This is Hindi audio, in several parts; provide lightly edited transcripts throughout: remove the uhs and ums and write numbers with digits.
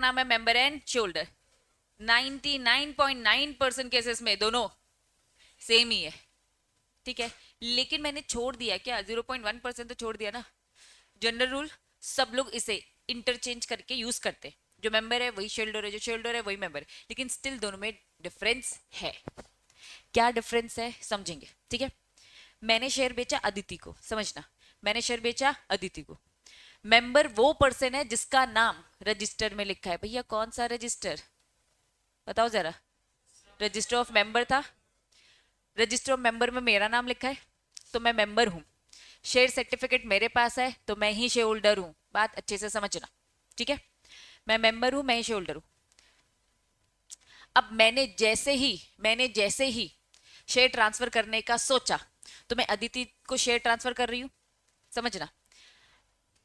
नाम है मेंबर एंड शेयरहोल्डर। 99.9% केसेस में दोनों सेम ही है, ठीक है। लेकिन मैंने छोड़ दिया क्या, 0.1% तो छोड़ दिया ना। जनरल रूल सब लोग इसे इंटरचेंज करके यूज करते हैं, जो मेंबर है वही शेयरहोल्डर है, जो शेयरहोल्डर है वही मेंबर है, लेकिन स्टिल दोनों में डिफरेंस है। क्या डिफरेंस है समझेंगे, ठीक है। मैंने शेयर बेचा अदिति को, समझना, मैंने शेयर बेचा अदिति को। मेंबर वो पर्सन है जिसका नाम रजिस्टर में लिखा है। भैया कौन सा रजिस्टर बताओ जरा, रजिस्टर ऑफ मेंबर था, रजिस्टर ऑफ मेंबर में मेरा नाम लिखा है तो मैं मेंबर हूं। शेयर सर्टिफिकेट मेरे पास है तो मैं ही शेयर होल्डर हूं। बात अच्छे से समझना, ठीक है। मैं मेंबर हूं, मैं ही शेयर होल्डर हूं। अब मैंने जैसे ही शेयर ट्रांसफर करने का सोचा तो मैं अदिति को शेयर ट्रांसफर कर रही हूं, समझना।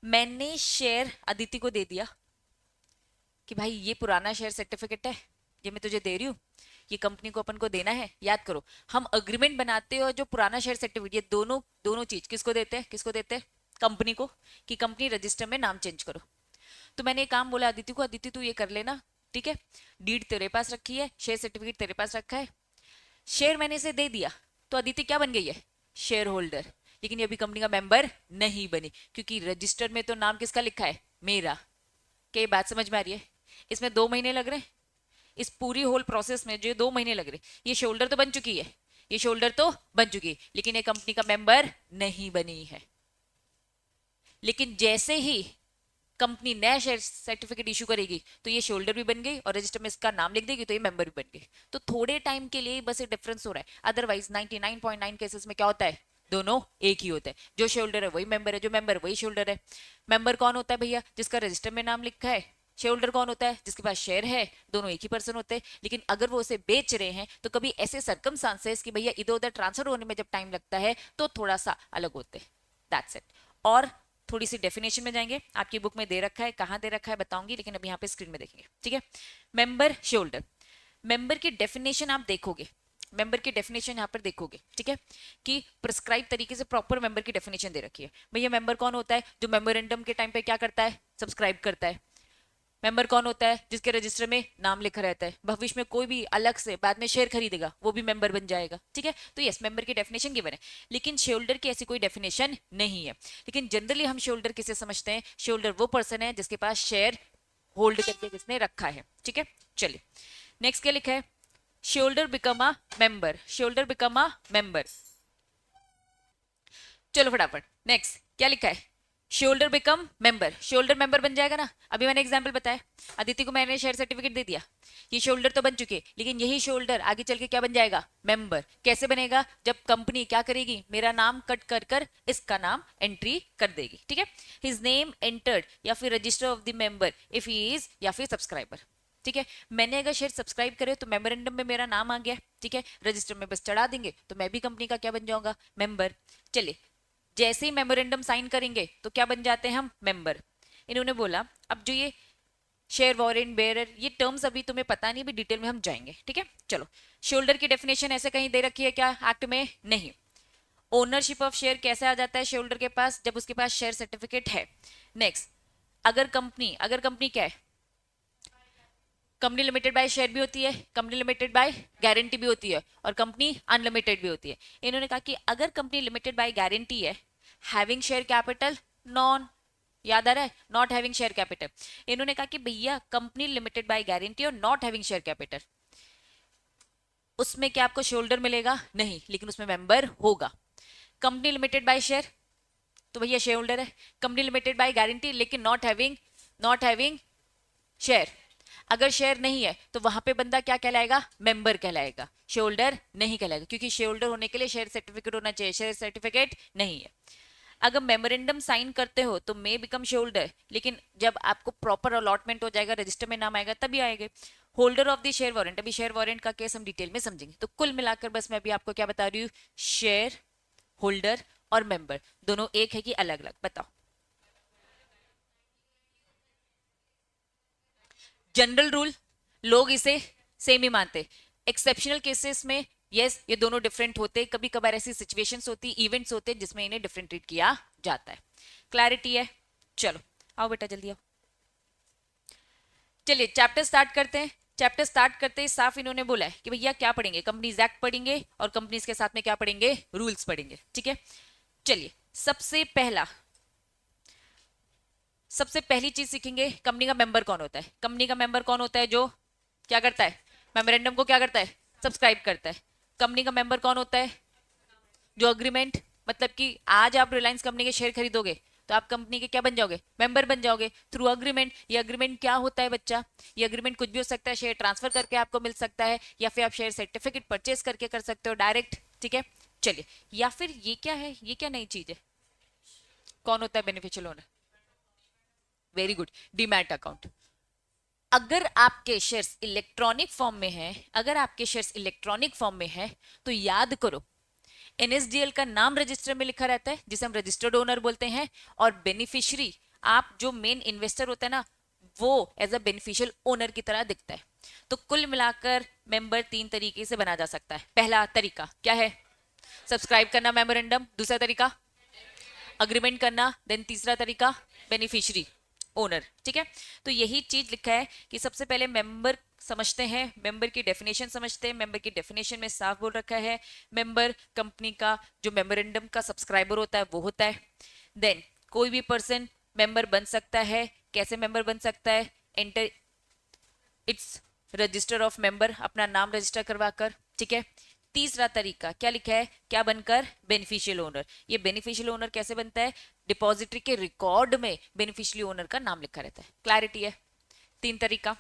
मैंने शेयर अदिति को दे दिया कि भाई ये पुराना शेयर सर्टिफिकेट है, ये मैं तुझे दे रही हूँ, ये कंपनी को अपन को देना है। याद करो हम अग्रीमेंट बनाते हो, जो पुराना शेयर सर्टिफिकेट, ये दोनों दोनों चीज किसको देते हैं, किसको देते हैं, कंपनी को, कि कंपनी रजिस्टर में नाम चेंज करो। तो मैंने एक काम बोला अदिति को, अदिति तू ये कर लेना, ठीक है। डीड तेरे पास रखी है, शेयर सर्टिफिकेट तेरे पास रखा है, शेयर मैंने इसे दे दिया तो अदिति क्या बन गई है, शेयर होल्डर। लेकिन ये अभी कंपनी का मेंबर नहीं बनी, क्योंकि रजिस्टर में तो नाम किसका लिखा है, मेरा। क्या ये बात समझ में आ रही है। इसमें 2 महीने लग रहे हैं, इस पूरी होल प्रोसेस में जो 2 महीने लग रहे, ये शोल्डर तो बन चुकी है, ये शोल्डर तो बन चुकी है, लेकिन ये कंपनी का मेंबर नहीं बनी है। लेकिन जैसे ही कंपनी नया शेयर सर्टिफिकेट इशू करेगी तो ये शोल्डर भी बन गई और रजिस्टर में इसका नाम लिख देगी तो ये मेंबर भी बन गई। तो थोड़े टाइम के लिए बस एक डिफरेंस हो रहा है, अदरवाइज 99.9 केसेस में क्या होता है, दोनों एक ही होता है। जो शेयर है वही मेंबर है, जो मेंबर वही शेयर है। मेंबर कौन होता है भैया, जिसका रजिस्टर में नाम लिखा है। शेयर होल्डर कौन होता है, जिसके पास शेयर है। दोनों एक ही पर्सन होते हैं, लेकिन अगर वो उसे बेच रहे हैं तो कभी ऐसे सरकमस्टांसेस कि भैया इधर उधर ट्रांसफर होने में जब टाइम लगता है तो थोड़ा सा अलग होते हैं, दैट्स इट। और थोड़ी सी डेफिनेशन में जाएंगे, आपकी बुक में दे रखा है, कहां दे रखा है बताऊंगी, लेकिन अभी यहाँ पे स्क्रीन में देखेंगे, ठीक है। मेंबर शेयर होल्डर, मेंबर की डेफिनेशन आप देखोगे, मेंबर की डेफिनेशन यहाँ पर देखोगे, ठीक है, कि प्रिस्क्राइब तरीके से प्रॉपर मेंबर की डेफिनेशन दे रखी है। भैया मेंबर कौन होता है, जो मेमोरेंडम के टाइम पे क्या करता है, सब्सक्राइब करता है। मेंबर कौन होता है, जिसके रजिस्टर में नाम लिखा रहता है। भविष्य में कोई भी अलग से बाद में शेयर खरीदेगा वो भी मेंबर बन जाएगा, ठीक है। तो यस, मेंबर की डेफिनेशन गिवन है, लेकिन शेयर होल्डर की ऐसी कोई डेफिनेशन नहीं है। लेकिन जनरली हम शेयर होल्डर किसे समझते हैं, शेयर होल्डर वो पर्सन है जिसके पास शेयर होल्ड करके जिसने रखा है, ठीक है। चलिए नेक्स्ट क्या लिखा है, share holder become a member, share holder become a member. चलो फटाफट नेक्स्ट क्या लिखा है, share become member, share member बन जाएगा ना। अभी मैंने एग्जांपल बताया, अदिति को मैंने शेयर सर्टिफिकेट दे दिया, ये शेयर तो बन चुके हैं, लेकिन यही शेयर आगे चल के क्या बन जाएगा, मेंबर। कैसे बनेगा, जब कंपनी क्या करेगी, मेरा नाम कट कर कर इसका नाम एंट्री कर देगी, ठीक है। हिज नेम एंटर्ड, या फिर register of the member if he is, या फिर सब्सक्राइबर, ठीक है। मैंने अगर शेयर सब्सक्राइब करे तो मेमोरेंडम में मेरा नाम आ गया, ठीक है। रजिस्टर में बस चढ़ा देंगे तो मैं भी कंपनी का क्या बन जाऊंगा, मेंबर। चलिए जैसे ही मेमोरेंडम साइन करेंगे तो क्या बन जाते हैं हम, मेंबर। इन्होंने बोला अब जो ये शेयर वारंट बेयरर, ये टर्म्स अभी तुम्हें पता नहीं, भी डिटेल में हम जाएंगे, ठीक है। चलो शेयर की डेफिनेशन ऐसे कहीं दे रखी है क्या एक्ट में, नहीं। ओनरशिप ऑफ शेयर कैसे आ जाता है शेयर के पास, जब उसके पास शेयर सर्टिफिकेट है। नेक्स्ट, अगर कंपनी क्या है, कंपनी लिमिटेड बाय शेयर भी होती है, कंपनी लिमिटेड बाय गारंटी भी होती है, और कंपनी अनलिमिटेड भी होती है। इन्होंने कहा कि अगर कंपनी लिमिटेड बाय गारंटी है, हैविंग शेयर कैपिटल नॉन, याद आ रहा है, नॉट हैविंग शेयर कैपिटल। इन्होंने कहा कि भैया कंपनी लिमिटेड बाय गारंटी और नॉट हैविंग शेयर कैपिटल, उसमें क्या आपको शेयर मिलेगा, नहीं, लेकिन उसमें मेंबर होगा। कंपनी लिमिटेड बाय शेयर तो भैया शेयर होल्डर है, कंपनी लिमिटेड बाय गारंटी लेकिन नॉट हैविंग शेयर, अगर शेयर नहीं है तो वहां पे बंदा क्या कहलाएगा, मेंबर कहलाएगा, शेयर होल्डर नहीं कहलाएगा, क्योंकि शेयर होल्डर होने के लिए शेयर सर्टिफिकेट होना चाहिए, शेयर सर्टिफिकेट नहीं है। अगर मेमोरेंडम साइन करते हो तो मे बिकम शेयर होल्डर, लेकिन जब आपको प्रॉपर अलॉटमेंट हो जाएगा, रजिस्टर में नाम आएगा तभी आएगा। Holder of the share warrant, अभी शेयर वारंट का केस हम डिटेल में समझेंगे। तो कुल मिलाकर बस मैं अभी आपको क्या बता रही हूँ, शेयर होल्डर और मेंबर दोनों एक है कि अलग अलग, बताओ। जनरल रूल लोग इसे सेम ही मानते, एक्सेप्शनल केसेस में यस ये दोनों डिफरेंट होते, कभी कभार ऐसी सिचुएशंस होती, इवेंट्स होते जिसमें इन्हें डिफरेंट ट्रीट किया जाता है। क्लैरिटी है, चलो आओ बेटा जल्दी आओ। चलिए चैप्टर स्टार्ट करते हैं। चैप्टर स्टार्ट करते ही साफ इन्होंने बोला है कि भैया क्या पढ़ेंगे, कंपनीज एक्ट पढ़ेंगे और कंपनीज के साथ में क्या पढ़ेंगे, रूल्स पढ़ेंगे। ठीक है, चलिए सबसे पहली चीज सीखेंगे, कंपनी का मेंबर कौन होता है। कंपनी का मेंबर कौन होता है, जो क्या करता है, मेमोरेंडम को क्या करता है, सब्सक्राइब करता है। कंपनी का मेंबर कौन होता है, जो अग्रीमेंट, मतलब कि आज आप रिलायंस कंपनी के शेयर खरीदोगे तो आप कंपनी के क्या बन जाओगे, मेंबर बन जाओगे थ्रू अग्रीमेंट। ये अग्रीमेंट क्या होता है बच्चा, ये अग्रीमेंट कुछ भी हो सकता है, शेयर ट्रांसफर करके आपको मिल सकता है, या फिर आप शेयर सर्टिफिकेट परचेज करके कर सकते हो डायरेक्ट। ठीक है, चलिए, या फिर ये क्या है, ये क्या नई चीज है, कौन होता है beneficial owner, very good, demat account. अगर आपके शेयर्स इलेक्ट्रॉनिक फॉर्म में है, अगर आपके शेयर्स इलेक्ट्रॉनिक फॉर्म में है तो याद करो एनएसडीएल का नाम रजिस्टर में लिखा रहता है जिसे हम रजिस्टर्ड ओनर बोलते हैं, और बेनिफिशियरी आप जो मेन इन्वेस्टर होता है ना, वो एज अ बेनिफिशियल ओनर की तरह दिखता है। तो कुल मिलाकर मेंबर 3 तरीके से बना जा सकता है। पहला तरीका क्या है, सब्सक्राइब करना मेमोरेंडम, दूसरा तरीका अग्रीमेंट करना, देन तीसरा तरीका बेनिफिशियरी ओनर। ठीक है, तो यही चीज लिखा है कि सबसे पहले मेंबर समझते हैं, मेंबर की डेफिनेशन समझते हैं। मेंबर की डेफिनेशन में साफ बोल रखा है मेंबर कंपनी का जो मेमोरेंडम का सब्सक्राइबर होता है वो होता है। देन कोई भी पर्सन मेंबर बन सकता है, कैसे मेंबर बन सकता है, enter it's register of member, अपना नाम रजिस्टर करवाकर। ठीक है, तीसरा तरीका क्या लिखा है, क्या बनकर, बेनिफिशियल ओनर। ये बेनिफिशियल ओनर कैसे बनता है, डिपॉजिटरी के रिकॉर्ड में बेनिफिशियल ओनर का नाम लिखा रहता है। क्लैरिटी है, 3 तरीका।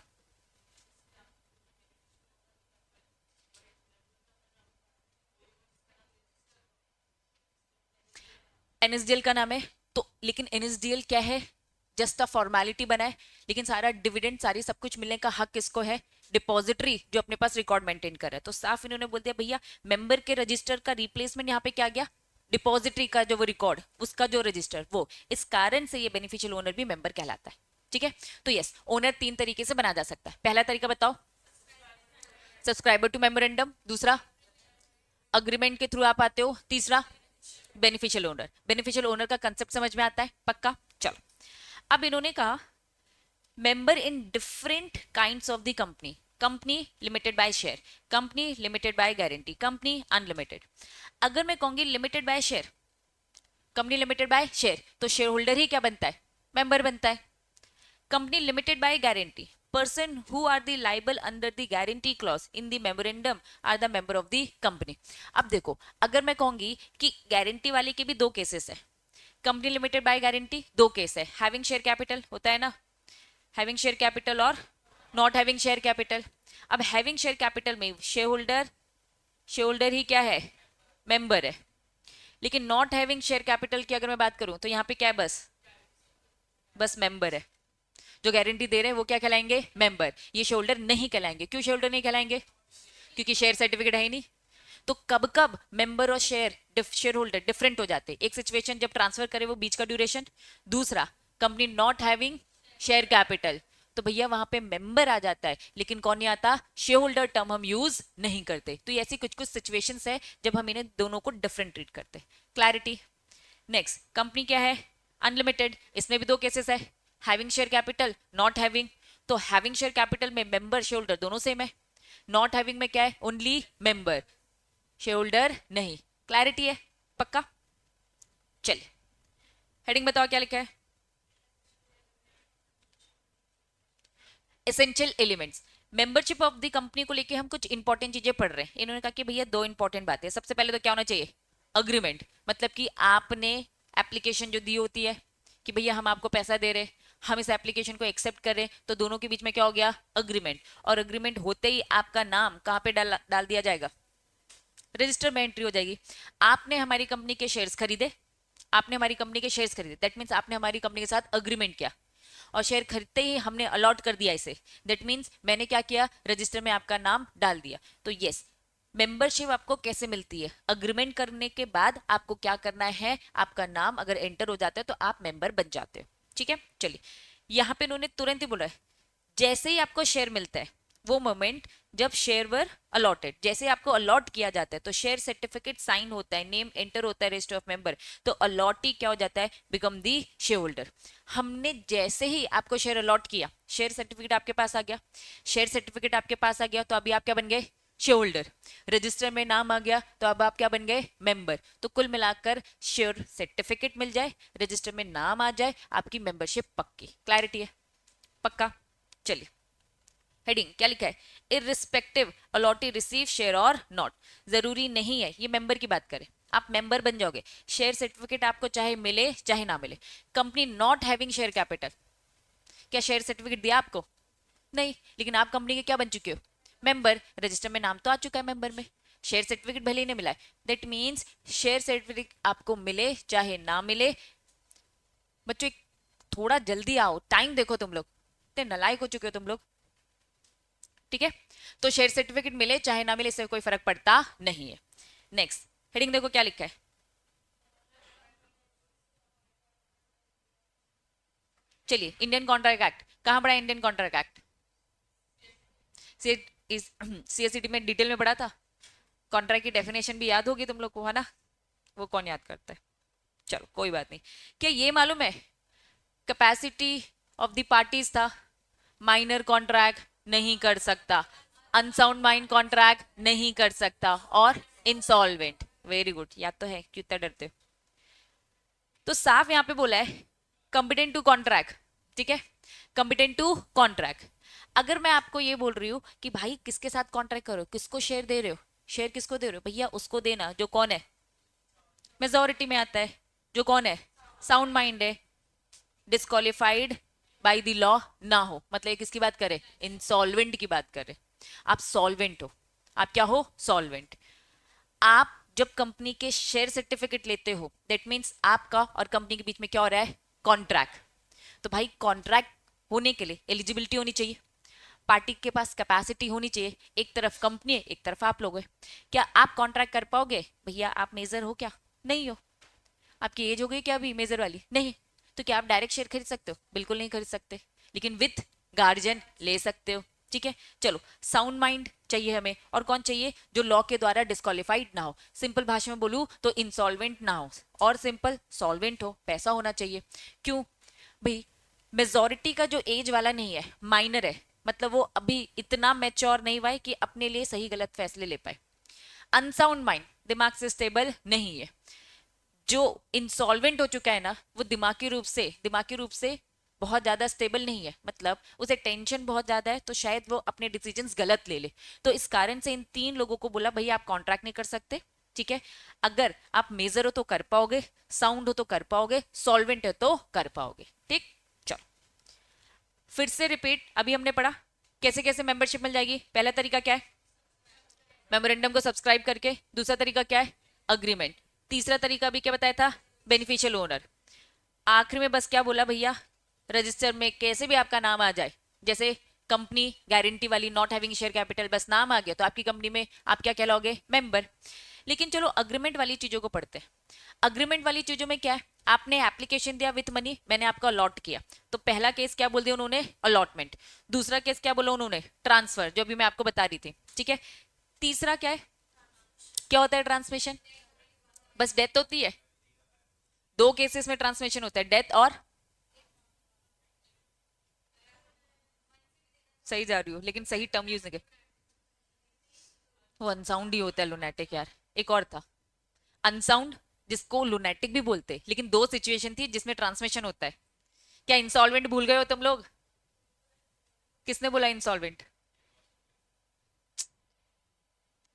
एनएसडीएल का नाम है तो, लेकिन एनएसडीएल क्या है, जस्ट अ फॉर्मेलिटी बना है, लेकिन सारा डिविडेंड सारी सब कुछ मिलने का हक किसको है, डिपॉजिटरी जो अपने पास रिकॉर्ड मेंटेन कर रहा है। तो साफ इन्होंने बोल दिया भैया मेंबर के रजिस्टर का रिप्लेसमेंट यहाँ पे क्या गया, डिपॉजिटरी का जो वो रिकॉर्ड, उसका जो रजिस्टर वो, इस कारण से ये बेनिफिशियल ओनर भी मेंबर कहलाता है। ठीक है, तो यस, ओनर 3 तरीके से बना जा सकता है। पहला तरीका बताओ, सब्सक्राइबर टू मेमोरेंडम, दूसरा अग्रीमेंट के थ्रू आप आते हो, तीसरा बेनिफिशियल ओनर। बेनिफिशियल ओनर का कंसेप्ट समझ में आता है, पक्का। चलो, अब इन्होंने कहा member in different kinds of the company, company limited by share, company limited by guarantee, company unlimited. अगर मैं कहूंगी limited by share, company limited by share, तो शेयर होल्डर ही क्या बनता है, मेंबर बनता है। Company limited by guarantee, person who are the liable under the guarantee clause in the memorandum are the member of the company। अब देखो, अगर मैं कहूंगी कि गारंटी वाले के भी 2 केसेस है, company limited by guarantee 2 case है, हैविंग शेयर कैपिटल होता है ना, हैविंग शेयर कैपिटल और नॉट हैविंग शेयर कैपिटल। अब हैविंग शेयर कैपिटल में शेयर होल्डर ही क्या है, मेंबर है। लेकिन नॉट हैविंग शेयर कैपिटल की अगर मैं बात करूं तो यहाँ पे क्या है, बस मेंबर है। जो गारंटी दे रहे हैं वो क्या कहलाएंगे, मेंबर। ये शेयर होल्डर नहीं कहलाएंगे। क्यों शेयर होल्डर नहीं कहलाएंगे, क्योंकि शेयर सर्टिफिकेट है ही नहीं। तो कब कब मेंबर और शेयर होल्डर डिफरेंट हो जाते हैं, एक सिचुएशन जब ट्रांसफर करे वो बीच का ड्यूरेशन, दूसरा company not having share capital, तो भैया वहां पे मेंबर आ जाता है लेकिन कौन नहीं आता, शेयर होल्डर टर्म हम यूज नहीं करते। तो ऐसी कुछ कुछ सिचुएशंस है जब हम इन्हें दोनों को डिफरेंट ट्रीट करते हैं। क्लैरिटी। नेक्स्ट, कंपनी क्या है, अनलिमिटेड, इसमें भी 2 केसेस है, having share capital, not having. तो हैविंग शेयर कैपिटल में मेंबर शेयर होल्डर दोनों सेम है, नॉट हैविंग में क्या है, ओनली मेंबर, शेयर होल्डर नहीं। क्लैरिटी है, पक्का। चलिए, हेडिंग बताओ क्या लिखा है, essential elements. Membership of the company को लेके हम कुछ इंपॉर्टेंट चीजें पढ़ रहे हैं। इन्होंने कहा कि भैया 2 इंपॉर्टेंट बातें, सबसे पहले तो क्या होना चाहिए, अग्रीमेंट, मतलब कि आपने एप्लीकेशन जो दी होती है कि भैया हम आपको पैसा दे रहे, हम इस एप्लीकेशन को एक्सेप्ट कर रहे, तो दोनों के बीच में क्या हो गया, अग्रीमेंट। और अग्रीमेंट होते ही आपका नाम कहाँ पे डाल दिया जाएगा, रजिस्टर में एंट्री हो जाएगी। आपने हमारी कंपनी के शेयर्स खरीदे, आपने हमारी कंपनी के शेयर्स खरीदे, दैट मीन्स आपने हमारी कंपनी के साथ अग्रीमेंट किया, और शेयर खरीदते ही हमने अलॉट कर दिया इसे, दैट मीन्स मैंने क्या किया, रजिस्टर में आपका नाम डाल दिया। तो यस, मेंबरशिप आपको कैसे मिलती है, अग्रीमेंट करने के बाद आपको क्या करना है, आपका नाम अगर एंटर हो जाता है तो आप मेंबर बन जाते हो। ठीक है, चलिए, यहां पे इन्होंने तुरंत ही बोला है जैसे ही आपको शेयर मिलता है वो मोमेंट जब शेयर वर अलॉटेड, जैसे आपको अलॉट किया जाता है तो शेयर सर्टिफिकेट साइन होता है, नेम एंटर होता है रजिस्टर ऑफ मेंबर, तो अलॉटी क्या हो जाता है, बिकम दी शेयर होल्डर। हमने जैसे ही आपको शेयर अलॉट किया, शेयर सर्टिफिकेट आपके पास आ गया, शेयर सर्टिफिकेट आपके पास आ गया तो अभी आप क्या बन गए, शेयर होल्डर। रजिस्टर में नाम आ गया तो अब आप क्या बन गए, मेंबर। तो कुल मिलाकर शेयर सर्टिफिकेट मिल जाए, रजिस्टर में नाम आ जाए, आपकी मेंबरशिप पक्की। क्लैरिटी है, पक्का। चलिए हेडिंग क्या लिखा है, इररिस्पेक्टिव अलॉटी रिसीव शेयर और नॉट। जरूरी नहीं है, ये मेंबर की बात करें, आप मेंबर बन जाओगे, शेयर सर्टिफिकेट आपको चाहे मिले चाहे ना मिले। Company not having share capital, क्या शेयर सर्टिफिकेट दिया आपको, नहीं, लेकिन आप कंपनी के क्या बन चुके हो, मेंबर। रजिस्टर में नाम तो आ चुका है मेंबर में, शेयर सर्टिफिकेट भले ही नहीं मिला है, दैट मीन्स शेयर सर्टिफिकेट आपको मिले चाहे ना मिले। बच्चों थोड़ा जल्दी आओ, टाइम देखो, तुम लोग इतने नलायक हो चुके हो तुम लोग, ठीक है। तो शेयर सर्टिफिकेट मिले चाहे ना मिले इससे कोई फर्क पड़ता नहीं है। नेक्स्ट हेडिंग देखो क्या लिखा है, चलिए इंडियन कॉन्ट्रैक्ट एक्ट, कहां पढ़ा इंडियन कॉन्ट्रैक्ट एक्ट, सीएससीटी में डिटेल में पढ़ा था। कॉन्ट्रैक्ट की डेफिनेशन भी याद होगी तुम लोग को, है ना, वो कौन याद करता है, चलो कोई बात नहीं। क्या ये मालूम है, कैपेसिटी ऑफ द पार्टीज था, माइनर कॉन्ट्रैक्ट नहीं कर सकता, अनसाउंड माइंड कॉन्ट्रैक्ट नहीं कर सकता, और इंसॉल्वेंट। वेरी गुड, याद तो है, क्यों इतना डरते हो। तो साफ यहां पे बोला है कॉम्पिटेंट टू कॉन्ट्रैक्ट, ठीक है, कॉम्पिटेंट टू कॉन्ट्रैक्ट। अगर मैं आपको ये बोल रही हूं कि भाई किसके साथ कॉन्ट्रैक्ट करो, किसको शेयर दे रहे हो, शेयर किसको दे रहे हो, भैया उसको देना जो कौन है, मेजोरिटी में आता है, जो कौन है, साउंड माइंड है, डिस्क्वालिफाइड बाय द लॉ ना हो, मतलब ये किसकी बात करें, इंसॉल्वेंट की बात करें। आप सॉल्वेंट हो, आप क्या हो, सॉल्वेंट। आप जब कंपनी के शेयर सर्टिफिकेट लेते हो दैट मीन्स आपका और कंपनी के बीच में क्या हो रहा है, कॉन्ट्रैक्ट। तो भाई कॉन्ट्रैक्ट होने के लिए एलिजिबिलिटी होनी चाहिए, पार्टी के पास कैपेसिटी होनी चाहिए, एक तरफ कंपनी है एक तरफ आप लोग है। क्या आप कॉन्ट्रैक्ट कर पाओगे, भैया आप मेजर हो क्या, नहीं हो, आपकी एज हो गई क्या अभी मेजर वाली, नहीं, तो क्या आप डायरेक्ट शेयर खरीद सकते हो, बिल्कुल नहीं खरीद सकते, लेकिन विथ गार्जियन ले सकते हो, ठीक है। चलो साउंड माइंड चाहिए हमें, और कौन चाहिए, जो लॉ के द्वारा डिस्क्वालिफाइड ना हो, सिंपल भाषा में बोलूं तो इंसॉल्वेंट ना हो, और सिंपल सॉल्वेंट हो, पैसा होना चाहिए। क्यों भाई, मेजोरिटी का जो एज वाला नहीं है, माइनर है, मतलब वो अभी इतना मैच्योर नहीं हुआ है कि अपने लिए सही गलत फैसले ले पाए। अनसाउंड माइंड, दिमाग से स्टेबल नहीं है। जो इंसॉल्वेंट हो चुका है ना, वो दिमागी रूप से बहुत ज्यादा स्टेबल नहीं है, मतलब उसे टेंशन बहुत ज्यादा है, तो शायद वो अपने डिसीजंस गलत ले ले। तो इस कारण से इन तीन लोगों को बोला भैया आप कॉन्ट्रैक्ट नहीं कर सकते, ठीक है। अगर आप मेजर हो तो कर पाओगे, साउंड हो तो कर पाओगे, सॉल्वेंट है तो कर पाओगे, ठीक। चलो फिर से रिपीट, अभी हमने पढ़ा कैसे कैसे मेंबरशिप मिल जाएगी। पहला तरीका क्या है, मेमोरेंडम को सब्सक्राइब करके। दूसरा तरीका क्या है, अग्रीमेंट। तीसरा तरीका भी क्या बताया था, बेनिफिशियल ओनर। आखिर में बस क्या बोला भैया, रजिस्टर में कैसे भी आपका नाम आ जाए, जैसे कंपनी गारंटी वाली, नॉट हैविंग शेयर कैपिटल, बस नाम आ गया तो आपकी कंपनी में आप क्या कहलाओगे, मेंबर। लेकिन चलो अग्रीमेंट वाली चीजों को पढ़ते हैं। अग्रीमेंट वाली चीजों में क्या है, आपने एप्लीकेशन दिया विथ मनी, मैंने आपको अलॉट किया, तो पहला केस क्या बोल दिया उन्होंने, अलॉटमेंट। दूसरा केस क्या बोला उन्होंने, ट्रांसफर, जो अभी मैं आपको बता रही थी, ठीक है। तीसरा क्या है, क्या होता है ट्रांसमिशन, बस डेथ होती है। दो केसेस में ट्रांसमिशन होता है, डेथ और, सही जा रही हो लेकिन सही टर्म यूज नहीं किया। वो अनसाउंड ही होता है लुनेटिक यार। एक और था अनसाउंड, जिसको लुनेटिक भी बोलते हैं, लेकिन दो सिचुएशन थी जिसमें ट्रांसमिशन होता है। क्या इंसॉल्वेंट भूल गए हो तुम लोग, किसने बोला इंसॉल्वेंट,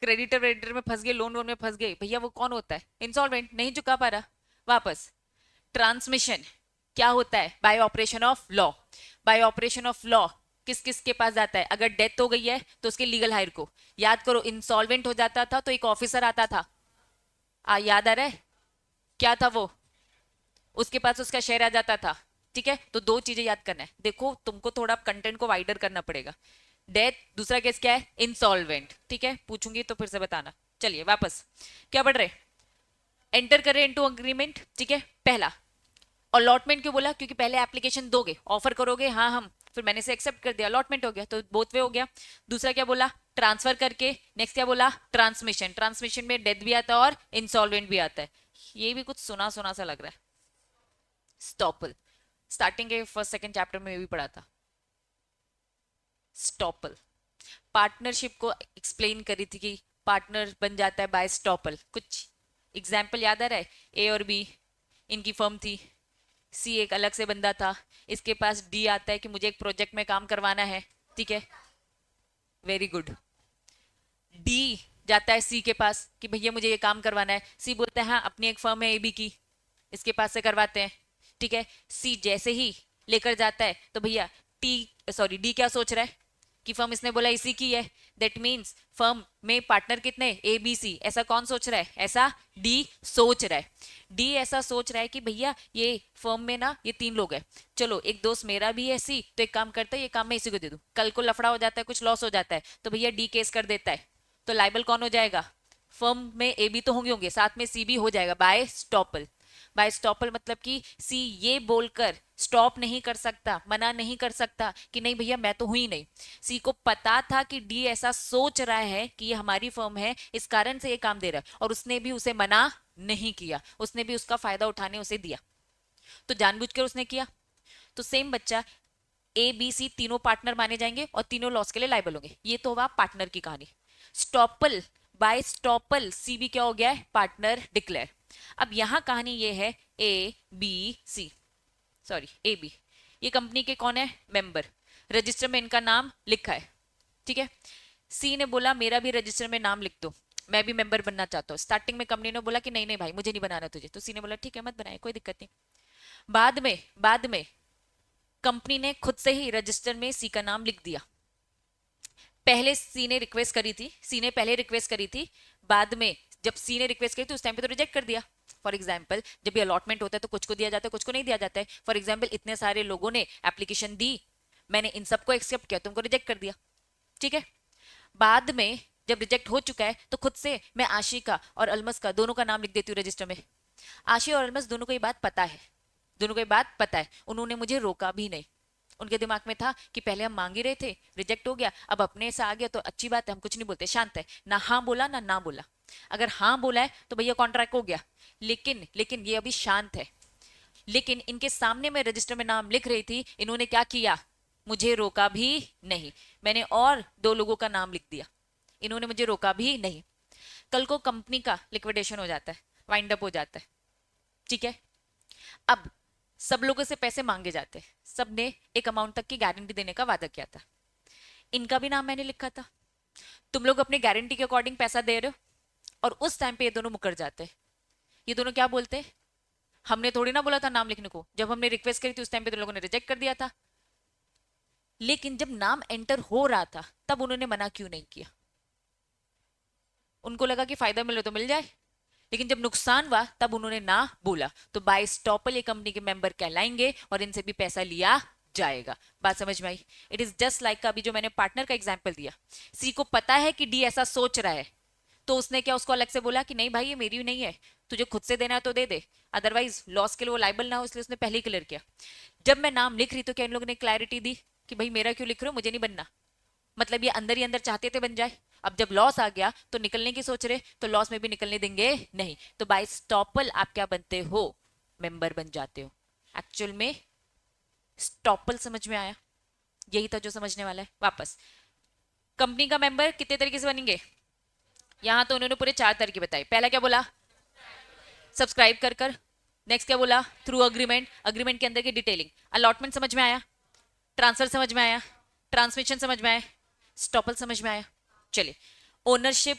क्रेडिटर वेडिटर में फंस गए, लोन वोन में फंस गए, भैया वो कौन होता है, इंसॉल्वेंट, नहीं चुका पा रहा वापस। ट्रांसमिशन क्या होता है, bye operation of law. Bye operation of law किस किस के पास जाता है, अगर डेथ हो गई है तो उसके लीगल हायर को। याद करो इंसॉल्वेंट हो जाता था तो एक ऑफिसर आता था, याद आ रहा है, क्या था वो, उसके पास उसका शेयर आ जाता था, ठीक है। तो दो चीजें याद करना है, देखो तुमको थोड़ा कंटेंट को वाइडर करना पड़ेगा। डेथ, दूसरा केस क्या है, इंसॉल्वेंट, ठीक है, पूछूंगी तो फिर से बताना। चलिए वापस क्या पढ़ रहे, एंटर करें इनटू अग्रीमेंट, ठीक है। पहला अलॉटमेंट क्यों बोला, क्योंकि पहले एप्लीकेशन दोगे, ऑफर करोगे, हाँ हम फिर मैंने से एक्सेप्ट कर दिया, अलॉटमेंट हो गया, तो बोथ वे हो गया। दूसरा क्या बोला, ट्रांसफर करके। नेक्स्ट क्या बोला, ट्रांसमिशन। ट्रांसमिशन में डेथ भी आता है और इंसॉल्वेंट भी आता है। ये भी कुछ सुना सुना सा लग रहा है। स्टॉपल, स्टार्टिंग के फर्स्ट सेकंड चैप्टर में भी पढ़ा था। स्टॉपल पार्टनरशिप को एक्सप्लेन करी थी कि पार्टनर बन जाता है बाय स्टॉपल। कुछ एग्जाम्पल याद आ रहा है, ए और बी इनकी फर्म थी, सी एक अलग से बंदा था, इसके पास डी आता है कि मुझे एक प्रोजेक्ट में काम करवाना है, ठीक है, वेरी गुड। डी जाता है सी के पास कि भैया मुझे ये काम करवाना है, सी बोलता है हाँ अपनी एक फर्म है ए बी की, इसके पास से करवाते हैं, ठीक है। सी जैसे ही लेकर जाता है तो भैया डी क्या सोच रहा है कि फर्म इसने बोला इसी की है, दैट मीन्स फर्म में पार्टनर कितने, ए बी सी, ऐसा कौन सोच रहा है, ऐसा डी सोच रहा है। डी ऐसा सोच रहा है कि भैया ये फर्म में ना ये 3 लोग हैं, चलो एक दोस्त मेरा भी है सी, तो एक काम करता है ये काम मैं इसी को दे दूं, कल को लफड़ा हो जाता है, कुछ लॉस हो जाता है, तो भैया डी केस कर देता है, तो लाइबल कौन हो जाएगा, फर्म में ए बी तो होंगे होंगे, साथ में सी भी हो जाएगा बाय स्टॉपल। बाय स्टॉपल मतलब कि सी ये बोलकर स्टॉप नहीं कर सकता, मना नहीं कर सकता कि नहीं भैया मैं तो हुई नहीं। सी को पता था कि डी ऐसा सोच रहा है कि ये हमारी फर्म है, इस कारण से ये काम दे रहा है, और उसने भी उसे मना नहीं किया, उसने भी उसका फायदा उठाने उसे दिया, तो जानबूझकर उसने किया। तो सेम बच्चा, ए बी सी तीनों पार्टनर माने जाएंगे और तीनों लॉस के लिए लाइबल होंगे। ये तो हुआ पार्टनर की कहानी। स्टॉपल, बाय स्टॉपल सी भी क्या हो गया है, पार्टनर डिक्लेयर। अब यहां कहानी ये है, A B C, sorry A B, ये कंपनी के कौन है, मेंबर, रजिस्टर में इनका नाम लिखा है, ठीक है। सी ने बोला मेरा भी रजिस्टर में नाम लिख दो, मैं भी मेंबर बनना चाहता हूँ। स्टार्टिंग में कंपनी ने बोला कि नहीं नहीं भाई मुझे नहीं बनाना तुझे, तो सी ने बोला ठीक है मत बनाए, कोई दिक्कत नहीं। बाद में कंपनी ने खुद से ही रजिस्टर में सी का नाम लिख दिया। पहले सी ने रिक्वेस्ट करी थी, सी ने पहले रिक्वेस्ट करी थी, बाद में जब सी ने रिक्वेस्ट करी थी उस टाइम पे तो रिजेक्ट कर दिया। फॉर एग्जाम्पल जब भी अलॉटमेंट होता है तो कुछ को दिया जाता है, कुछ को नहीं दिया जाता है। फॉर एग्जाम्पल इतने सारे लोगों ने एप्लीकेशन दी, मैंने इन सबको एक्सेप्ट किया, तुमको रिजेक्ट कर दिया, ठीक है। बाद में जब रिजेक्ट हो चुका है तो खुद से मैं आशिका और अलमस का दोनों का नाम लिख देती हूँ रजिस्टर में। आशी और अलमस दोनों को ये बात पता है, दोनों को ये बात पता है, उन्होंने मुझे रोका भी नहीं। उनके दिमाग में था कि पहले हम मांग ही रहे थे, रिजेक्ट हो गया, अब अपने से आ गया तो अच्छी बात है, हम कुछ नहीं बोलते, शांत है, ना हाँ बोला ना बोला। अगर हाँ बोला है तो भैया कॉन्ट्रैक्ट हो गया, लेकिन ये अभी शांत है। लेकिन इनके सामने मैं रजिस्टर में नाम लिख रही थी, इन्होंने क्या किया, मुझे रोका भी नहीं, मैंने और 2 लोगों का नाम लिख दिया, इन्होंने मुझे रोका भी नहीं। कल को कंपनी का लिक्विडेशन हो जाता है, वाइंड अप हो जाता है, ठीक है। अब सब लोगों से पैसे मांगे जाते हैं, सब ने एक अमाउंट तक की गारंटी देने का वादा किया था, इनका भी नाम मैंने लिखा था। तुम लोग अपने गारंटी के अकॉर्डिंग पैसा दे रहे हो और उस टाइम पे ये दोनों मुकर जाते हैं। ये दोनों क्या बोलते हैं, हमने थोड़ी ना बोला था नाम लिखने को, जब हमने रिक्वेस्ट करी थी उस टाइम पे तो लोगों ने रिजेक्ट कर दिया था, लेकिन जब नाम एंटर हो रहा था तब उन्होंने मना क्यों नहीं किया। उनको लगा कि फायदा मिले तो मिल जाए, लेकिन जब नुकसान हुआ तब उन्होंने ना बोला, तो बाय स्टॉपल ये कंपनी के मेंबर कहलाएंगे और इनसे भी पैसा लिया जाएगा। बात समझ में आई। इट इज जस्ट लाइक अभी जो मैंने पार्टनर का एग्जांपल दिया, सी को पता है कि डी ऐसा सोच रहा है, तो उसने क्या उसको अलग से बोला कि नहीं भाई ये मेरी नहीं है, तुझे खुद से देना है तो दे दे, अदरवाइज लॉस के लिए वो लाइबल ना हो, इसलिए उसने पहले ही क्लियर किया। जब मैं नाम लिख रही तो क्या इन लोगों ने क्लैरिटी दी कि भाई मेरा क्यों लिख रहे हो, मुझे नहीं बनना, मतलब ये अंदर ही अंदर चाहते थे बन जाए। अब जब लॉस आ गया तो निकलने की सोच रहे, तो लॉस में भी निकलने देंगे नहीं, तो बाय स्टॉपल आप क्या बनते हो, मेंबर बन जाते हो। एक्चुअल में स्टॉपल समझ में आया, यही था जो समझने वाला है। वापस, कंपनी का मेंबर कितने तरीके से बनेंगे, यहां तो उन्होंने पूरे 4 तरीके बताए। पहला क्या बोला, सब्सक्राइब कर कर। नेक्स्ट क्या बोला, थ्रू अग्रीमेंट, अग्रीमेंट के अंदर की डिटेलिंग। अलॉटमेंट समझ में आया, ट्रांसफर समझ में आया, ट्रांसमिशन समझ में आया, स्टॉपल समझ में आया। चलिए, ownership,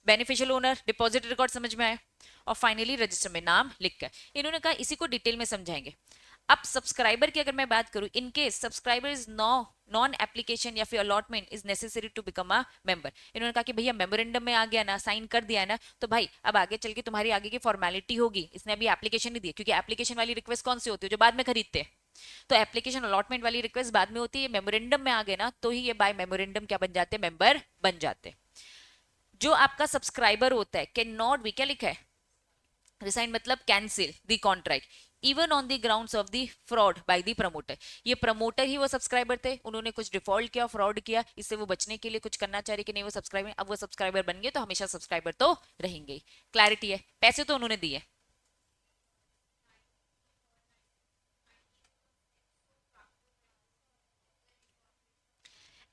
beneficial owner, deposit record समझ में आया, और फाइनली रजिस्टर में नाम लिखकर। इन्होंने कहा इसी को डिटेल में समझाएंगे। अब सब्सक्राइबर की अगर मैं बात करूं, in case subscriber is non application या फिर allotment is necessary to become a member, इन्होंने कहा कि भैया मेमोरेंडम में आ गया ना, साइन कर दिया ना, तो भाई अब आगे चल के तुम्हारी आगे की फॉर्मेलिटी होगी। इसने अभी एप्लीकेशन नहीं दी, क्योंकि एप्लीकेशन वाली रिक्वेस्ट कौन सी होती है, जो बाद में खरीदते हैं, तो एप्लीकेशन अलॉटमेंट वाली रिक्वेस्ट बाद में होती है। मेमोरेंडम में आ गए ना तो ही ये बाय मेमोरेंडम क्या बन जाते हैं, मेंबर बन जाते हैं। जो आपका सब्सक्राइबर होता है कैन नॉट बी, क्या लिखा है, रिसाइन मतलब cancel the contract, even on the grounds of the fraud by the promoter. ये प्रमोटर ही वो सब्सक्राइबर थे, उन्होंने कुछ डिफॉल्ट किया, फ्रॉड किया, इससे वो बचने के लिए कुछ करना चाह रहे कि नहीं वो सब्सक्राइबर, अब वो सब्सक्राइबर बन गए तो हमेशा सब्सक्राइबर तो रहेंगे। क्लैरिटी है, पैसे तो उन्होंने दिए।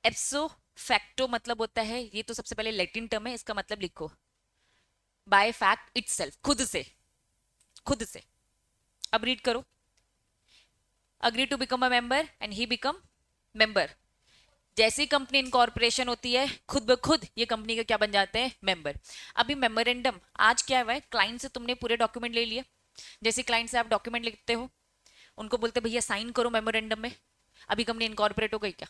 एप्सो फैक्टो मतलब होता है, ये तो सबसे पहले लैटिन टर्म है, इसका मतलब लिखो, बाय फैक्ट इटसेल्फ, खुद से, खुद से। अब रीड करो, agree to become a member and he become member. जैसी कंपनी इनकॉर्पोरेशन होती है, खुद ब खुद ये कंपनी के क्या बन जाते हैं, मेंबर। अभी मेमोरेंडम आज क्या हुआ है, क्लाइंट से तुमने पूरे डॉक्यूमेंट ले लिए, जैसे क्लाइंट से आप डॉक्यूमेंट लिखते हो, उनको बोलते भैया साइन करो मेमोरेंडम में। अभी कंपनी इनकॉर्पोरेट हो गई क्या,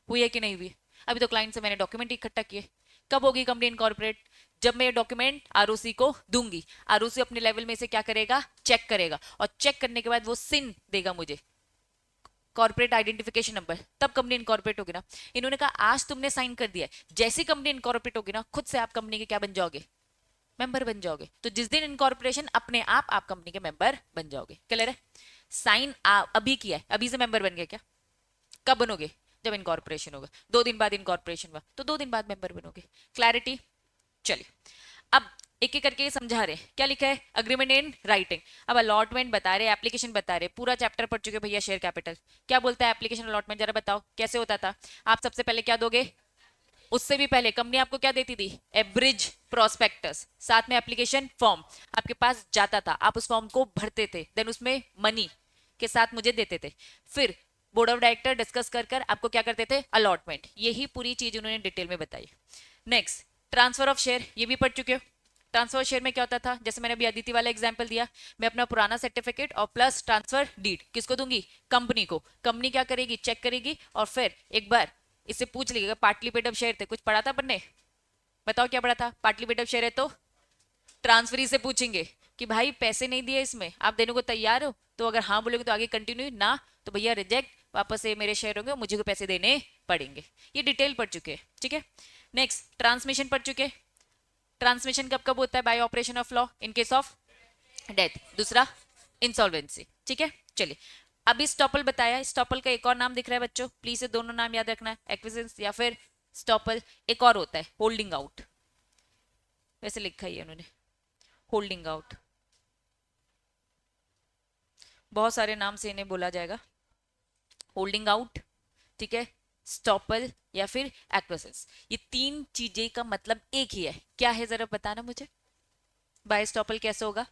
हुई है कि नहीं हुई? अभी तो क्लाइंट से मैंने डॉक्यूमेंट इकट्ठा किए। कब होगी कंपनी इनकॉर्पोरेट? जब मैं ये डॉक्यूमेंट आरओसी को दूंगी, आरओसी अपने लेवल में से क्या करेगा, चेक करेगा, और चेक करने के बाद वो सिन देगा मुझे, कॉर्पोरेट आइडेंटिफिकेशन नंबर, तब कंपनी इनकॉर्पोरेट होगी ना। इन्होंने कहा आज तुमने साइन कर दिया है, जैसी कंपनी इनकॉर्पोरेट होगी ना, खुद से आप कंपनी के क्या बन जाओगे, मेंबर बन जाओगे। तो जिस दिन इनकॉर्पोरेशन, अपने आप कंपनी के मेंबर बन जाओगे। क्लियर है? साइन अभी किया है, अभी से मेंबर बन गए क्या? कब बनोगे? जब इनकॉर्पोरेशन होगा। 2 दिन बाद इनकॉर्पोरेशन हुआ तो 2 दिन बाद मेंबर बनोगे। क्लैरिटी? चलिए, अब एक एक करके समझा रहे, क्या लिखा है, अग्रीमेंट इन राइटिंग। अब अलॉटमेंट बता रहे, एप्लीकेशन बता रहे, पूरा चैप्टर पढ़ चुके भैया शेयर कैपिटल। क्या बोलता है एप्लीकेशन अलॉटमेंट, जरा बताओ कैसे होता था। आप सबसे पहले क्या दोगे, उससे भी पहले कंपनी आपको क्या देती थी, एब्रिज प्रोस्पेक्टस, साथ में एप्लीकेशन फॉर्म आपके पास जाता था, आप उस फॉर्म को भरते थे, देन उसमें मनी के साथ मुझे देते थे। फिर बोर्ड ऑफ डायरेक्टर डिस्कस कर कर आपको क्या करते थे, अलॉटमेंट। यही पूरी चीज उन्होंने डिटेल में बताई। नेक्स्ट, ट्रांसफर ऑफ शेयर, ये भी पढ़ चुके हो। ट्रांसफर शेयर में क्या होता था, जैसे मैंने अभी अदिति वाला एग्जांपल दिया, मैं अपना पुराना सर्टिफिकेट और प्लस ट्रांसफर डीड किसको दूंगी, कंपनी को। कंपनी क्या करेगी, चेक करेगी, और फिर एक बार इससे पूछ लीजिएगा, पार्टली पेड अप शेयर थे, कुछ पढ़ा था अपन ने, बताओ क्या पढ़ा था। पार्टली पेड अप शेयर है तो ट्रांसफरी से पूछेंगे कि भाई पैसे नहीं दिए इसमें, आप देने को तैयार हो, तो अगर हाँ बोलोगे तो आगे कंटिन्यू, ना तो भैया रिजेक्ट, वापस से मेरे शेयर होंगे, मुझे को पैसे देने पड़ेंगे। ये डिटेल पढ़ चुके हैं, ठीक है। नेक्स्ट, ट्रांसमिशन पढ़ चुके। ट्रांसमिशन कब कब होता है, bye operation of law, in case of death, दूसरा इंसॉल्वेंसी, ठीक है। चलिए, अभी स्टॉपल बताया, स्टॉपल का एक और नाम दिख रहा है बच्चों, प्लीज ये दोनों नाम याद रखना है, एक्विजिशंस या फिर स्टॉपल। एक और होता है होल्डिंग आउट, वैसे लिखा ही है उन्होंने, होल्डिंग आउट, बहुत सारे नाम से इन्हें बोला जाएगा, होल्डिंग आउट, ठीक है, स्टॉपल या फिर एक्विजिशंस। ये तीन चीजें का मतलब एक ही है, क्या है जरा बताना मुझे, बाय स्टॉपल कैसे होगा।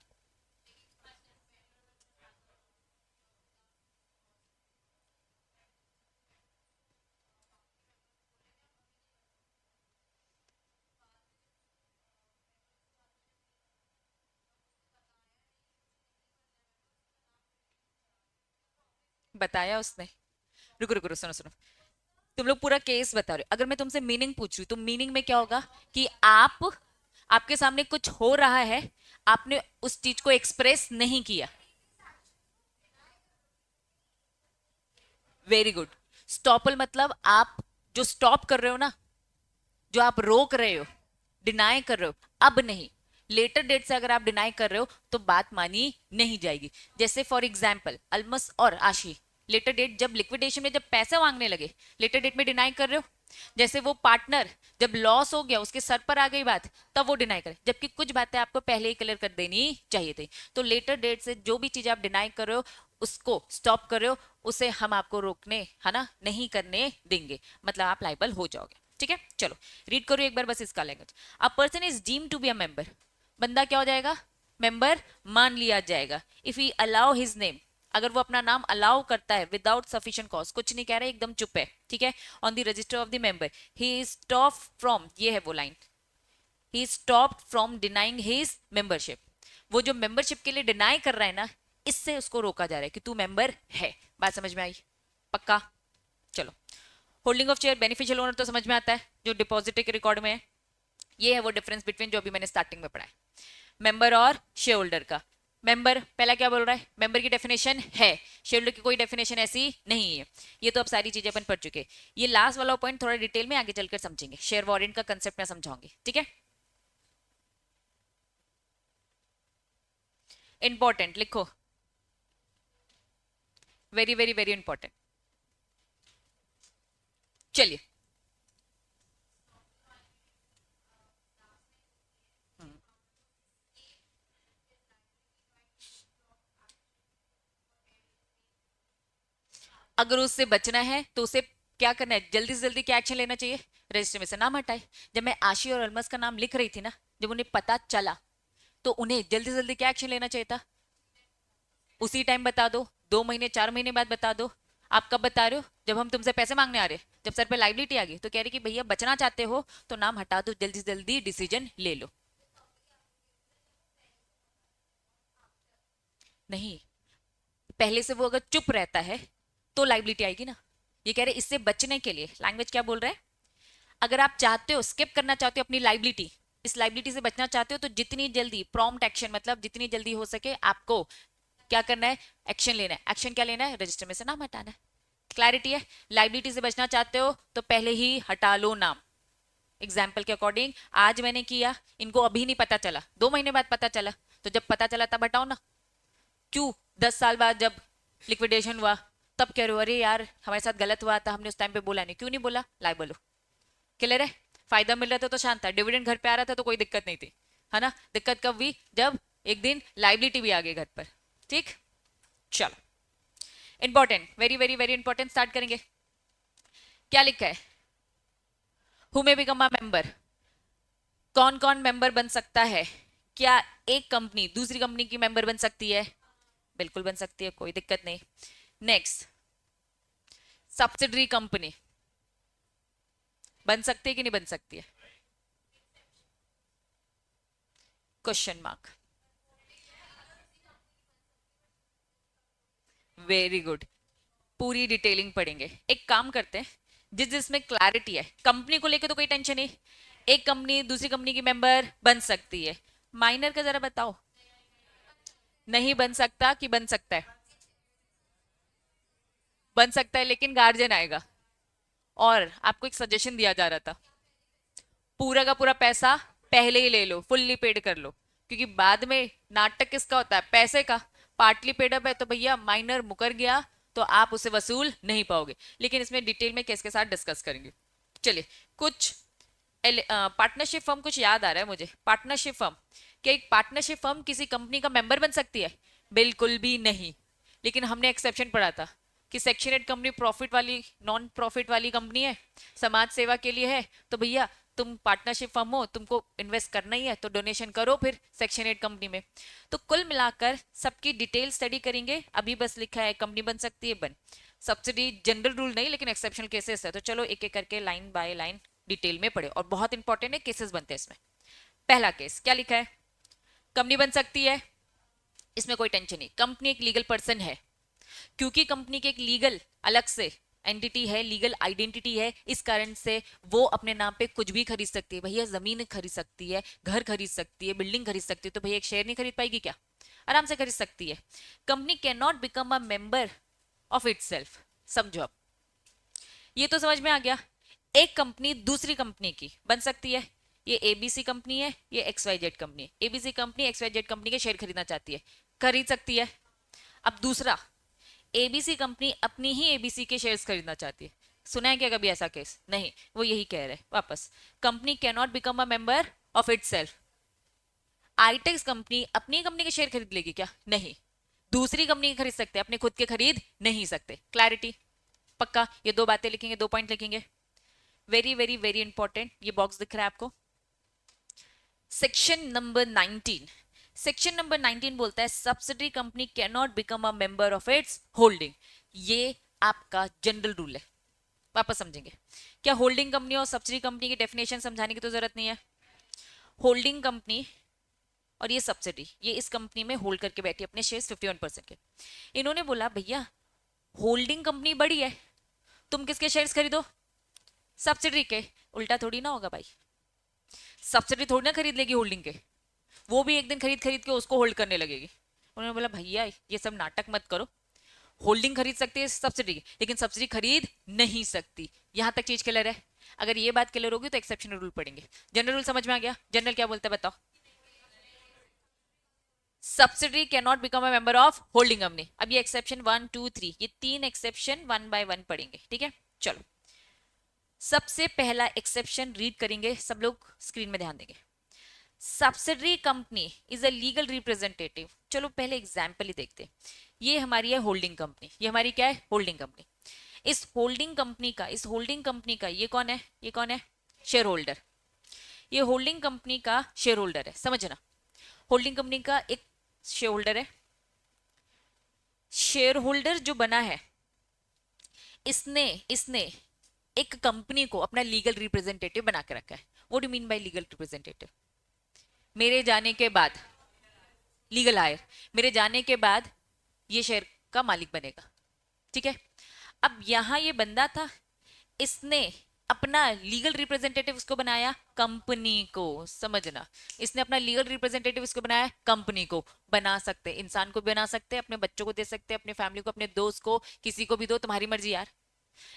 बताया उसने, रुको रुको रुको, सुनो सुनो, तुम लोग पूरा केस बता रहे हो, अगर मैं तुमसे मीनिंग पूछ रही हूँ तो मीनिंग में क्या होगा कि आप, आपके सामने कुछ हो रहा है, आपने उस चीज को एक्सप्रेस नहीं किया। Very good. स्टॉपल मतलब आप जो स्टॉप कर रहे हो ना, जो आप रोक रहे हो, डिनाई कर रहे हो, अब नहीं, लेटर डेट से अगर आप डिनाई कर रहे हो तो बात मानी नहीं जाएगी। जैसे फॉर एग्जाम्पल अल्मस और आशी, लेटर डेट जब लिक्विडेशन में जब पैसे मांगने लगे, लेटर डेट में डिनाई कर रहे हो। जैसे वो पार्टनर जब लॉस हो गया, उसके सर पर आ गई बात, तब वो डिनाई करे, जबकि कुछ बातें आपको पहले ही क्लियर कर देनी चाहिए थी। तो लेटर डेट से जो भी चीज आप डिनाई कर रहे हो, उसको स्टॉप कर रहे हो, उसे हम आपको रोकने, है ना, नहीं करने देंगे, मतलब आप लाइबल हो जाओगे, ठीक है। चलो रीड करो एक बार बस इसका language. A person is deem to be a member, बंदा क्या हो जाएगा, मेंबर मान लिया जाएगा। If he allow his name, अगर वो अपना नाम अलाउ करता है विदाउट सफिशिएंट कॉज, कुछ नहीं कह रहा है, एकदम चुप है, ठीक है, on the register of the member, he is stop from, ये है वो line, he stop from denying his membership. वो जो मेंबरशिप के लिए डिनाई कर रहा है ना, इससे उसको रोका जा रहा है कि तू मेंबर है। बात समझ में आई? पक्का? चलो, holding of share, beneficial owner तो समझ में आता है, जो डिपॉजिटरी के रिकॉर्ड में है। ये है वो डिफरेंस बिटवीन जो अभी मैंने स्टार्टिंग में पढ़ा है, मेंबर और शेयर होल्डर का। मेंबर पहला क्या बोल रहा है, मेंबर की डेफिनेशन है, शेयर होल्डर की कोई डेफिनेशन ऐसी नहीं है। ये तो अब सारी चीजें अपन पढ़ चुके। ये लास्ट वाला पॉइंट थोड़ा डिटेल में आगे चलकर समझेंगे, शेयर वॉरेंट का कंसेप्ट मैं समझाऊंगी, ठीक है। इंपॉर्टेंट लिखो, वेरी वेरी वेरी इंपॉर्टेंट। चलिए। हम्म, अगर उससे बचना है तो उसे क्या करना है, जल्दी से जल्दी क्या एक्शन लेना चाहिए, रजिस्टर में से नाम हटाए। जब मैं आशी और अलमस का नाम लिख रही थी ना, जब उन्हें पता चला, तो उन्हें जल्दी से जल्दी क्या एक्शन लेना चाहिए था, उसी टाइम बता दो, 2 महीने 4 महीने बाद बता दो। आप कब बता रहे हो, जब हम तुमसे पैसे मांगने आ रहे, जब सर पे लाइबिलिटी आ गई, तो कह रही कि भैया बचना चाहते हो तो नाम हटा दो, जल्दी से जल्दी डिसीजन ले लो। नहीं, पहले से वो अगर चुप रहता है तो लाइबिलिटी आएगी ना। ये कह रहे इससे बचने के लिए, लैंग्वेज क्या बोल रहा है, अगर आप चाहते हो, स्किप करना चाहते हो अपनी लाइबिलिटी, इस लाइबिलिटी से बचना चाहते हो, तो जितनी जल्दी प्रॉम्प्ट एक्शन, मतलब जितनी जल्दी हो सके आपको क्या करना है, एक्शन लेना है। एक्शन क्या लेना है, रजिस्टर में से नाम हटाना है। क्लैरिटी है। लाइबिलिटी से बचना चाहते हो तो पहले ही हटा लो नाम। एग्जाम्पल के अकॉर्डिंग आज मैंने किया, इनको अभी नहीं पता चला, 2 महीने बाद पता चला, तो जब पता चला तब हटाओ ना। क्यों 10 साल बाद जब लिक्विडेशन हुआ तब कह रहे हो अरे यार हमारे साथ गलत हुआ था, हमने उस टाइम पे बोला नहीं, क्यों नहीं बोला, लाइबल हो। क्लियर है। फायदा मिल रहा था तो शांत था, डिविडेंड घर पे आ रहा था तो कोई दिक्कत नहीं थी, है ना। दिक्कत कब हुई, जब एक दिन लाइबिलिटी भी आ गई घर पर। ठीक। चलो, important, very very very important, start करेंगे। क्या लिखा है, who may become a member, कौन कौन मेंबर बन सकता है। क्या एक कंपनी दूसरी कंपनी की मेंबर बन सकती है, बिल्कुल बन सकती है, कोई दिक्कत नहीं। नेक्स्ट, सब्सिडरी कंपनी बन सकती है कि नहीं बन सकती है, क्वेश्चन मार्क। वेरी गुड, पूरी डिटेलिंग पढ़ेंगे। एक काम करते हैं, जिस जिसमें क्लैरिटी है, कंपनी को लेकर तो कोई टेंशन नहीं, एक कंपनी दूसरी कंपनी की मेंबर बन सकती है, माइनर का जरा बताओ। नहीं बन सकता कि बन सकता है, बन सकता है लेकिन गार्जियन आएगा। और आपको एक सजेशन दिया जा रहा था, पूरा का पूरा पैसा पहले ही ले लो, फुल्ली पेड कर लो, क्योंकि बाद में नाटक किसका होता है, पैसे का। पार्टली पेड अप है तो भैया माइनर मुकर गया तो आप उसे वसूल नहीं पाओगे, लेकिन इसमें डिटेल में केस के साथ डिस्कस करेंगे। चलिए, कुछ पार्टनरशिप फर्म, कुछ याद आ रहा है मुझे, पार्टनरशिप फर्म, क्या एक पार्टनरशिप फर्म किसी कंपनी का मेंबर बन सकती है, बिल्कुल भी नहीं। लेकिन हमने एक्सेप्शन पढ़ा था कि सेक्शन 8 कंपनी प्रॉफिट वाली, नॉन प्रॉफिट वाली कंपनी है, समाज सेवा के लिए है, तो भैया तुम पार्टनरशिप फर्म हो, तुमको इन्वेस्ट करना ही है तो डोनेशन करो फिर सेक्शन 8 कंपनी में। तो कुल मिलाकर सबकी डिटेल स्टडी करेंगे। अभी बस लिखा है कंपनी बन सकती है, बन। सब्सिडी जनरल रूल नहीं, लेकिन एक्सेप्शनल केसेस है, तो चलो एक एक करके लाइन बाय लाइन डिटेल में पढ़े, और बहुत इंपॉर्टेंट है, केसेस बनते हैं इसमें। पहला केस क्या लिखा है, कंपनी बन सकती है, इसमें कोई टेंशन नहीं, कंपनी एक लीगल पर्सन है, क्योंकि कंपनी के एक लीगल अलग से एंटिटी है, लीगल आइडेंटिटी है, इस कारण से वो अपने नाम पे कुछ भी खरीद सकती है। भैया जमीन खरीद सकती है, घर खरीद सकती है, बिल्डिंग खरीद सकती है, तो भैया एक शेयर नहीं खरीद पाएगी क्या, आराम से खरीद सकती है। Company can not become a member of it self, समझो अब, ये तो समझ में आ गया। एक कंपनी दूसरी कंपनी की बन सकती है, ये एबीसी कंपनी है, ये XYZ कंपनी है, एबीसी कंपनी XYZ कंपनी के शेयर खरीदना चाहती है, खरीद सकती है। अब दूसरा, एबीसी कंपनी अपनी ही एबीसी के शेयर्स खरीदना चाहती है, सुना है क्या कभी ऐसा केस, नहीं, वो यही कह रहे हैं वापस, company can not become a member of it self. ITX company अपनी कंपनी के शेयर खरीद लेगी क्या, नहीं, दूसरी कंपनी के खरीद सकते हैं, अपने खुद के खरीद नहीं सकते। क्लैरिटी, पक्का, ये दो बातें लिखेंगे, 2 पॉइंट लिखेंगे, वेरी वेरी वेरी इंपॉर्टेंट। ये बॉक्स दिख रहा है आपको, सेक्शन नंबर 19, सेक्शन नंबर 19 बोलता है subsidiary company can not become a member of its holding, ये आपका जनरल रूल है। वापस समझेंगे, क्या होल्डिंग कंपनी और सब्सिडरी कंपनी की डेफिनेशन समझाने की तो जरूरत नहीं है। होल्डिंग कंपनी और ये सब्सिडी, ये इस कंपनी में होल्ड करके बैठी अपने शेयर्स 51% के। इन्होंने बोला भैया होल्डिंग कंपनी बड़ी है, तुम किसके शेयर्स खरीदो, सब्सिडरी के। उल्टा थोड़ी ना होगा भाई, सब्सिडी थोड़ी ना खरीद लेगी होल्डिंग के, वो भी एक दिन खरीद खरीद के उसको होल्ड करने लगेगी। उन्होंने बोला भैया ये सब नाटक मत करो, होल्डिंग खरीद सकती है सब्सिडी की, लेकिन सब्सिडी खरीद नहीं सकती। यहां तक चीज क्लियर है। अगर ये बात क्लियर होगी तो एक्सेप्शनल रूल पढ़ेंगे। जनरल रूल समझ में आ गया, जनरल क्या बोलता है बताओ। Subsidiary can not become a member of holding company. अब ये एक्सेप्शन 1 2 3, ये 3 एक्सेप्शन 1 बाय 1 पढ़ेंगे, ठीक है। चलो, सबसे पहला एक्सेप्शन रीड करेंगे, सब लोग स्क्रीन में ध्यान देंगे। Subsidiary company is a legal representative. चलो पहले एग्जाम्पल ही देखते हैं। ये हमारी है होल्डिंग कंपनी, ये हमारी क्या है, होल्डिंग कंपनी। इस होल्डिंग कंपनी का ये कौन है, ये कौन है, शेयर होल्डर। ये होल्डिंग कंपनी का शेयर होल्डर है, समझना। होल्डिंग कंपनी का एक शेयर होल्डर है। शेयर होल्डर जो बना है, इसने इसने एक कंपनी को अपना लीगल रिप्रेजेंटेटिव बना के रखा है। What do mean by legal representative? मेरे जाने के बाद, लीगल हायर, मेरे जाने के बाद ये शेयर का मालिक बनेगा, ठीक है। अब यहां ये बंदा था, इसने अपना लीगल रिप्रेजेंटेटिव उसको बनाया कंपनी को, समझना। इसने अपना लीगल रिप्रेजेंटेटिव इसको बनाया कंपनी को। बना सकते इंसान को भी बना सकते, अपने बच्चों को दे सकते, अपने फैमिली को, अपने दोस्त को, किसी को भी दो, तुम्हारी मर्जी यार।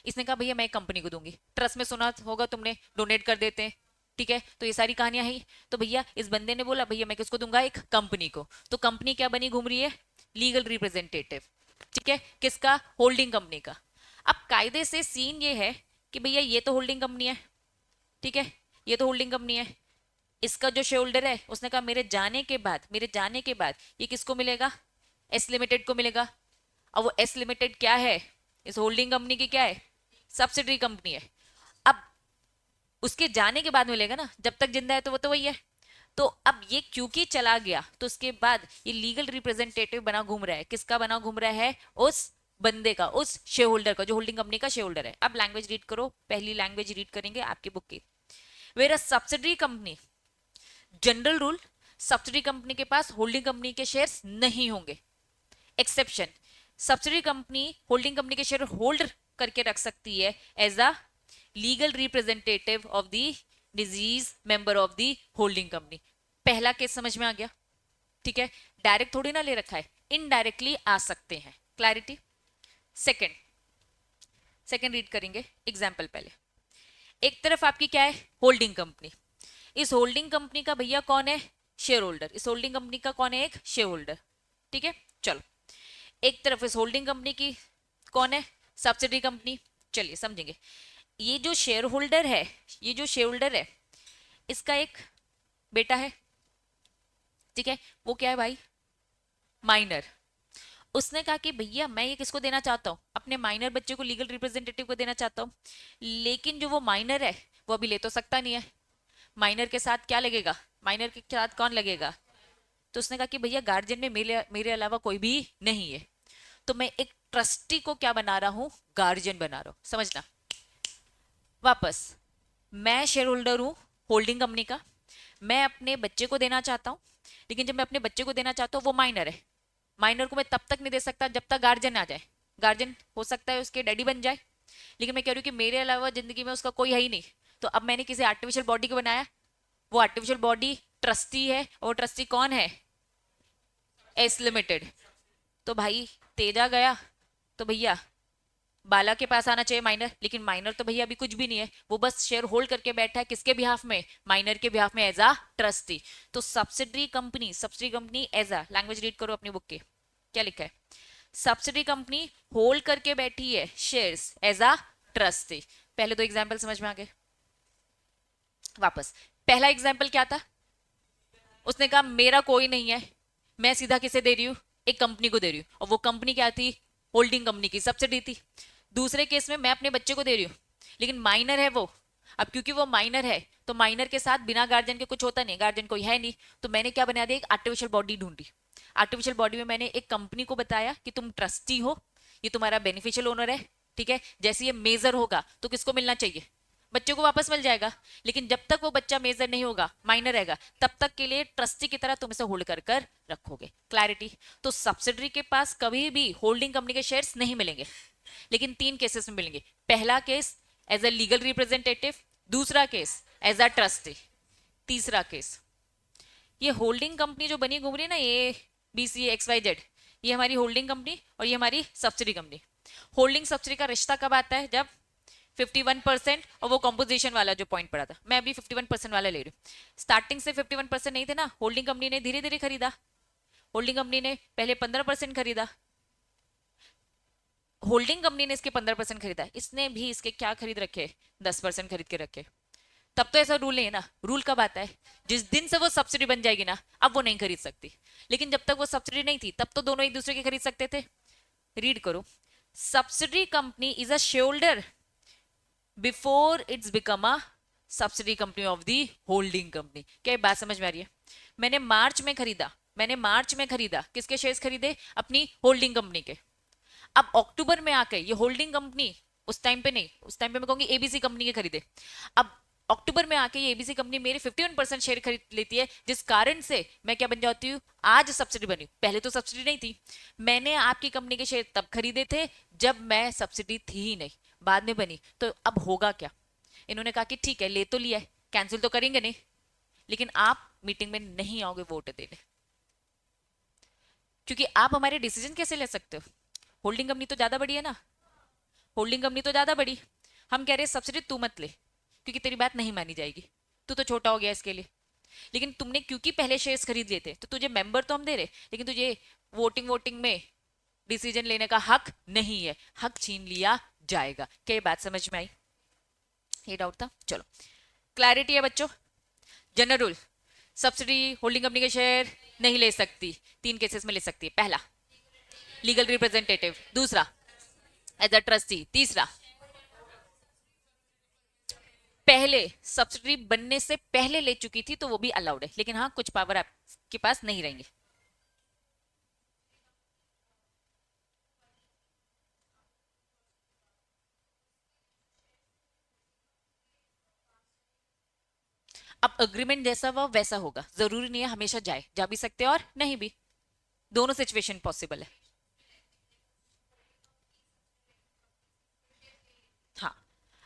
इसने कहा भैया मैं एक कंपनी को दूंगी। ट्रस्ट में सुना होगा तुमने, डोनेट कर देते हैं, ठीक है। तो ये सारी कहानियां हैं। तो भैया इस बंदे ने बोला भैया मैं किसको दूंगा, एक कंपनी को। तो कंपनी क्या बनी घूम रही है, लीगल रिप्रेजेंटेटिव, ठीक है, किसका, होल्डिंग कंपनी का। अब कायदे से सीन ये है कि भैया ये तो होल्डिंग कंपनी है, ठीक है, ये तो होल्डिंग कंपनी है। इसका जो शेयर होल्डर है उसने कहा मेरे जाने के बाद ये किसको मिलेगा, एस लिमिटेड को मिलेगा। अब वो एस लिमिटेड क्या है, इस होल्डिंग कंपनी की क्या है, सब्सिडरी कंपनी है। अब उसके जाने के बाद मिलेगा ना, जब तक जिंदा है तो वो तो वही है। तो अब ये क्योंकि चला गया, तो उसके बाद ये लीगल रिप्रेजेंटेटिव बना घूम रहा है, किसका बना घूम रहा है, उस बंदे का, उस शेयर होल्डर का, जो होल्डिंग कंपनी का शेयर होल्डर है। अब लैंग्वेज रीड करो, पहली लैंग्वेज रीड करेंगे आपकी बुक की। Where a subsidiary company, general rule, subsidiary company के पास होल्डिंग कंपनी के शेयर्स नहीं होंगे। Exception, subsidiary company holding company के शेयर होल्ड करके रख सकती है as a legal representative of the deceased member of the holding company. पहला केस समझ में आ गया, ठीक है। डायरेक्ट थोड़ी ना ले रखा है, इनडायरेक्टली आ सकते हैं, क्लैरिटी। सेकंड, सेकंड रीड करेंगे एग्जाम्पल पहले। एक तरफ आपकी क्या है, होल्डिंग कंपनी। इस होल्डिंग कंपनी का भैया कौन है, शेयर होल्डर। इस होल्डिंग कंपनी का कौन है, एक शेयर होल्डर, ठीक है। चलो, एक तरफ इस होल्डिंग कंपनी की कौन है, सब्सिडरी कंपनी। चलिए समझेंगे। ये जो शेयर होल्डर है, ये जो शेयर होल्डर है, इसका एक बेटा है, ठीक है। वो क्या है भाई, माइनर। उसने कहा कि भैया मैं ये किसको देना चाहता हूँ, अपने माइनर बच्चे को लीगल रिप्रेजेंटेटिव को देना चाहता हूँ। लेकिन जो वो माइनर है वो अभी ले तो सकता नहीं है। माइनर के साथ क्या लगेगा, माइनर के साथ कौन लगेगा। तो उसने कहा कि भैया गार्जियन में मेरे मेरे अलावा कोई भी नहीं है, तो मैं एक ट्रस्टी को क्या बना रहा हूं, गार्जियन बना रहा हूं, समझना। वापस, मैं शेयर होल्डर हूं होल्डिंग कंपनी का, मैं अपने बच्चे को देना चाहता हूं। लेकिन जब मैं अपने बच्चे को देना चाहता हूँ वो माइनर है, माइनर को मैं तब तक नहीं दे सकता जब तक गार्जियन आ जाए। गार्जियन हो सकता है उसके डैडी बन जाए, लेकिन मैं कह रही हूँ कि मेरे अलावा जिंदगी में उसका कोई है ही नहीं। तो अब मैंने किसी आर्टिफिशियल बॉडी को बनाया, वो आर्टिफिशियल बॉडी ट्रस्टी है, और ट्रस्टी कौन है, एस लिमिटेड। तो भाई तेजा गया तो भैया बाला के पास आना चाहिए माइनर, लेकिन माइनर तो भैया अभी कुछ भी नहीं है, वो बस शेयर होल्ड करके बैठा है, किसके बिहाफ में, माइनर के बिहाफ में, एज अ ट्रस्टी। तो subsidiary company as a, language read करो अपनी बुक के, क्या लिखा है, सब्सिडरी कंपनी होल्ड करके बैठी है शेयर्स एज अ ट्रस्टी। पहले दो एग्जाम्पल समझ में आ गए। वापस, पहला एग्जाम्पल क्या था, उसने कहा मेरा कोई नहीं है, मैं सीधा किसे दे रही हूँ, एक कंपनी को दे रही हूँ, और वो कंपनी क्या थी, होल्डिंग कंपनी की सब्सिडी थी। दूसरे केस में मैं अपने बच्चे को दे रही हूँ, लेकिन माइनर है वो। अब क्योंकि वो माइनर है तो माइनर के साथ बिना गार्जियन के कुछ होता नहीं, गार्जियन कोई है नहीं, तो मैंने क्या बना दिया, एक आर्टिफिशियल बॉडी ढूंढी। आर्टिफिशियल बॉडी में मैंने एक कंपनी को बताया कि तुम ट्रस्टी हो, ये तुम्हारा बेनिफिशियल ओनर है, ठीक है। जैसे ये मेजर होगा तो किसको मिलना चाहिए, बच्चे को वापस मिल जाएगा। लेकिन जब तक वो बच्चा मेजर नहीं होगा, माइनर रहेगा, तब तक के लिए ट्रस्टी की तरह तुम इसे होल्ड कर कर रखोगे, क्लैरिटी। तो सब्सिडरी के पास कभी भी होल्डिंग कंपनी के शेयर्स नहीं मिलेंगे, लेकिन 3 केसेस में मिलेंगे। पहला case as a legal representative, दूसरा केस एज अ ट्रस्टी, तीसरा केस ये होल्डिंग कंपनी जो बनी घूम रही है ना, ये BCXYZ, ये हमारी होल्डिंग कंपनी और ये हमारी सब्सिडी कंपनी। होल्डिंग सब्सिडी का रिश्ता कब आता है, जब 51%, और वो कॉम्पोजिशन वाला जो पॉइंट पड़ा था, मैं अभी 51% वाला ले रही हूँ। स्टार्टिंग से 51% नहीं थे ना, होल्डिंग कंपनी ने धीरे धीरे खरीदा, होल्डिंग कंपनी ने पहले 15% खरीदा, होल्डिंग कंपनी ने इसके 15% खरीदा, इसने भी इसके क्या खरीद रखे, 10% खरीद के रखे। तब तो ऐसा रूल नहीं है ना। रूल कब आता है, जिस दिन से वो सब्सिडी बन जाएगी ना, अब वो नहीं खरीद सकती। लेकिन जब तक वो सब्सिडी नहीं थी तब तो दोनों एक दूसरे के खरीद सकते थे। रीड करो, subsidy company is a shareholder before it's become a subsidy company of the holding company. क्या बात समझ में आ रही है? मैंने मार्च में खरीदा, किसके शेयर्स खरीदे, अपनी होल्डिंग कंपनी के। अब अक्टूबर में आके ये होल्डिंग कंपनी, उस टाइम पे नहीं, उस टाइम पे मैं कहूंगी एबीसी कंपनी के खरीदे। अब अक्टूबर में आके ये एबीसी कंपनी मेरे 51% शेयर खरीद लेती है, जिस कारण से मैं क्या बन जाती हूँ, आज सब्सिडी बनी। पहले तो सब्सिडी नहीं थी, मैंने आपकी कंपनी के शेयर तब खरीदे थे जब मैं सब्सिडी थी ही नहीं, बाद में बनी। तो अब होगा क्या, इन्होंने कहा कि ठीक है ले तो लिया है, कैंसिल तो करेंगे नहीं, लेकिन आप मीटिंग में नहीं आओगे वोट देने, क्योंकि आप हमारे डिसीजन कैसे ले सकते हो? होल्डिंग कंपनी तो ज्यादा बड़ी है ना, होल्डिंग कंपनी तो ज्यादा बड़ी। हम कह रहे हैं सब्सिडी तू मत ले, क्योंकि तेरी बात नहीं मानी जाएगी, तू तो छोटा हो गया इसके लिए। लेकिन तुमने क्योंकि पहले शेयर्स खरीद लिए थे, तो तुझे मेंबर तो हम दे रहे, लेकिन तुझे वोटिंग वोटिंग में डिसीजन लेने का हक नहीं है, हक छीन लिया जाएगा। क्या ये बात समझ में आई? ये डाउट था, चलो क्लैरिटी है बच्चों। General rule, subsidy holding company के शेयर नहीं ले सकती, 3 केसेस में ले सकती है। पहला, लीगल रिप्रेजेंटेटिव, दूसरा एज अ ट्रस्टी, तीसरा पहले सब्सिडी बनने से पहले ले चुकी थी तो वो भी अलाउड है, लेकिन हाँ कुछ पावर आपके पास नहीं रहेंगे। अब अग्रीमेंट जैसा वो वैसा होगा, जरूरी नहीं है हमेशा जाए, जा भी सकते हैं और नहीं भी, दोनों सिचुएशन पॉसिबल है। हाँ,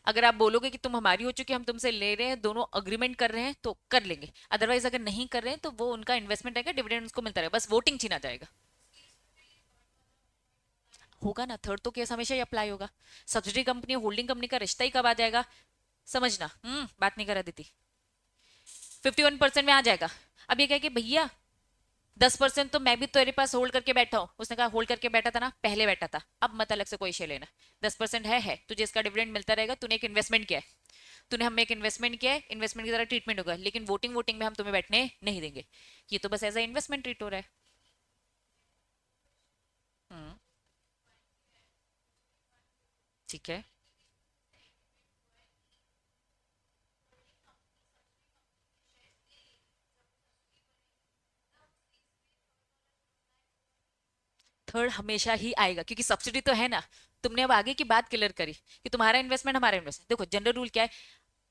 अगर आप बोलोगे कि तुम हमारी हो चुकी, हम तुमसे ले रहे हैं, दोनों अग्रीमेंट कर रहे हैं तो कर लेंगे, अदरवाइज अगर नहीं कर रहे हैं तो वो उनका इन्वेस्टमेंट रहेगा, डिविडेंड उसको मिलता रहेगा, बस वोटिंग छीना जाएगा। होगा ना, थर्ड तो केस हमेशा ही अप्लाई होगा। सब्सिडी कंपनी होल्डिंग कंपनी का रिश्ता ही कब आ जाएगा, समझना। बात नहीं करा देती, 51% में आ जाएगा। अब ये कह कि भैया 10% तो मैं भी तेरे पास होल्ड करके बैठा हूं, उसने कहा होल्ड करके बैठा था ना, पहले बैठा था, अब मत अलग से कोई शेयर लेना। 10% है तुझे, इसका डिविडेंड मिलता रहेगा, तूने एक इन्वेस्टमेंट किया है, तूने हमें एक इन्वेस्टमेंट किया है, इन्वेस्टमेंट की तरह ट्रीटमेंट होगा, लेकिन वोटिंग वोटिंग में हम तुम्हें बैठने नहीं देंगे। ये तो बस एज ए इन्वेस्टमेंट ट्रीट हो रहा है। हम्म, ठीक है। थर्ड हमेशा ही आएगा, क्योंकि सब्सिडी तो है ना। तुमने अब आगे की बात क्लियर करी कि तुम्हारा इन्वेस्टमेंट हमारा इन्वेस्टमेंट। देखो जनरल रूल क्या है,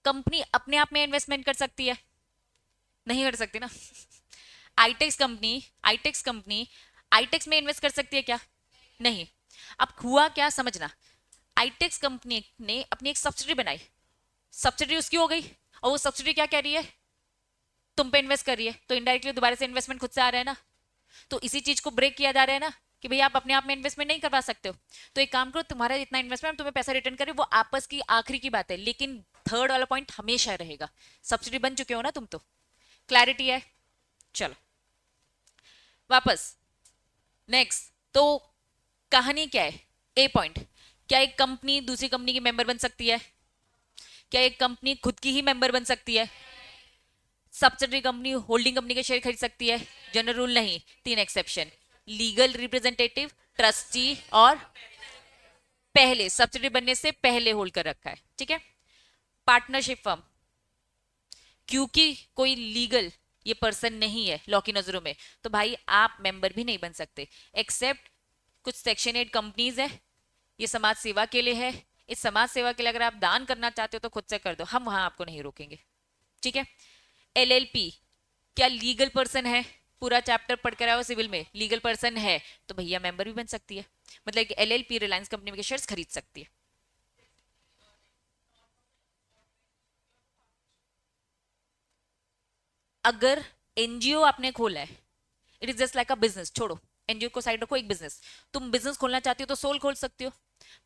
कंपनी अपने आप में इन्वेस्टमेंट कर सकती है, नहीं कर सकती ना। ITX company ITX company ITX में इन्वेस्ट कर सकती है क्या? नहीं। अब हुआ क्या समझना, आईटेक्स कंपनी ने अपनी एक सब्सिडी बनाई, सब्सिडी उसकी हो गई, और वो सब्सिडी क्या कह रही है, तुम पे इन्वेस्ट कर रही है, तो इनडायरेक्टली दोबारा से इन्वेस्टमेंट खुद से आ रहा है ना। तो इसी चीज को ब्रेक किया जा रहा है ना, कि भैया आप अपने आप में इन्वेस्टमेंट नहीं करवा सकते हो, तो एक काम करो, तुम्हारा जितना इन्वेस्टमेंट तुम्हें पैसा रिटर्न करे, वो आपस की आखिरी की बात है, लेकिन थर्ड वाला पॉइंट हमेशा रहेगा। सब्सिडी बन चुके हो ना तुम तो, क्लैरिटी है। चलो वापस, नेक्स्ट तो कहानी क्या है, ए पॉइंट, क्या एक कंपनी दूसरी कंपनी की मेंबर बन सकती है? क्या एक कंपनी खुद की ही मेंबर बन सकती है? सब्सिडरी कंपनी होल्डिंग कंपनी के शेयर खरीद सकती है? जनरल रूल नहीं, 3 एक्सेप्शन, लीगल रिप्रेजेंटेटिव, ट्रस्टी, और पहले सब्सिडी बनने से पहले होल्ड कर रखा है, ठीक है। पार्टनरशिप फर्म, क्योंकि कोई लीगल ये पर्सन नहीं है लॉ की नजरों में, तो भाई आप मेंबर भी नहीं बन सकते, एक्सेप्ट कुछ सेक्शन 8 कंपनीज है, ये समाज सेवा के लिए है। इस समाज सेवा के लिए अगर आप दान करना चाहते हो तो खुद से कर दो, हम वहां आपको नहीं रोकेंगे, ठीक है। एलएलपी क्या लीगल पर्सन है? पूरा चैप्टर पढ़ कर आओ सिविल में, लीगल पर्सन है तो भैया मेंबर भी बन सकती है, मतलब एलएलपी रिलायंस कंपनी के शेयर्स खरीद सकती है। अगर एनजीओ आपने खोला है, it is just like a business, छोड़ो एनजीओ को साइड रखो, एक बिजनेस, तुम बिजनेस खोलना चाहती हो तो सोल खोल सकती हो,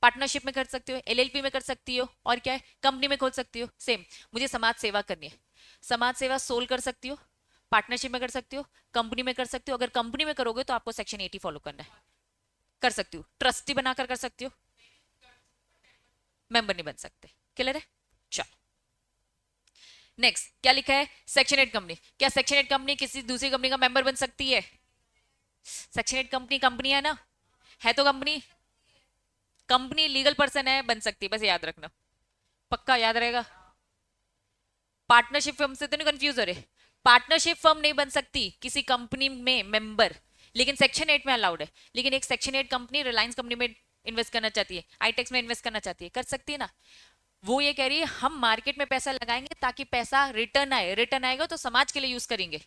पार्टनरशिप में कर सकती हो, एलएलपी में कर सकती हो, और क्या है, कंपनी में खोल सकती हो। सेम, मुझे समाज सेवा करनी है, समाज सेवा सोल कर सकती हो, पार्टनरशिप में कर सकते हो, कंपनी में कर सकते हो। अगर कंपनी में करोगे तो आपको सेक्शन 80 फॉलो करना है। कर सकती हो, ट्रस्टी बनाकर कर सकती हो, मेंबर नहीं बन सकते। क्लियर है? चलो नेक्स्ट क्या लिखा है, सेक्शन 8 कंपनी। क्या सेक्शन 8 कंपनी किसी दूसरी कंपनी का मेंबर बन सकती है? सेक्शन 8 कंपनी कंपनी है ना, है तो कंपनी, कंपनी लीगल पर्सन है, बन सकती है, बस याद रखना, पक्का याद रहेगा। पार्टनरशिप फर्म से तो नहीं कंफ्यूज हो रहे, पार्टनरशिप फर्म नहीं बन सकती किसी कंपनी में मेंबर, लेकिन सेक्शन 8 में अलाउड है। लेकिन एक सेक्शन 8 कंपनी रिलायंस कंपनी में इन्वेस्ट करना चाहती है, आईटेक्स में इन्वेस्ट करना चाहती है, कर सकती है ना। वो ये कह रही है हम मार्केट में पैसा लगाएंगे ताकि पैसा रिटर्न आए, रिटर्न आएगा तो समाज के लिए यूज करेंगे।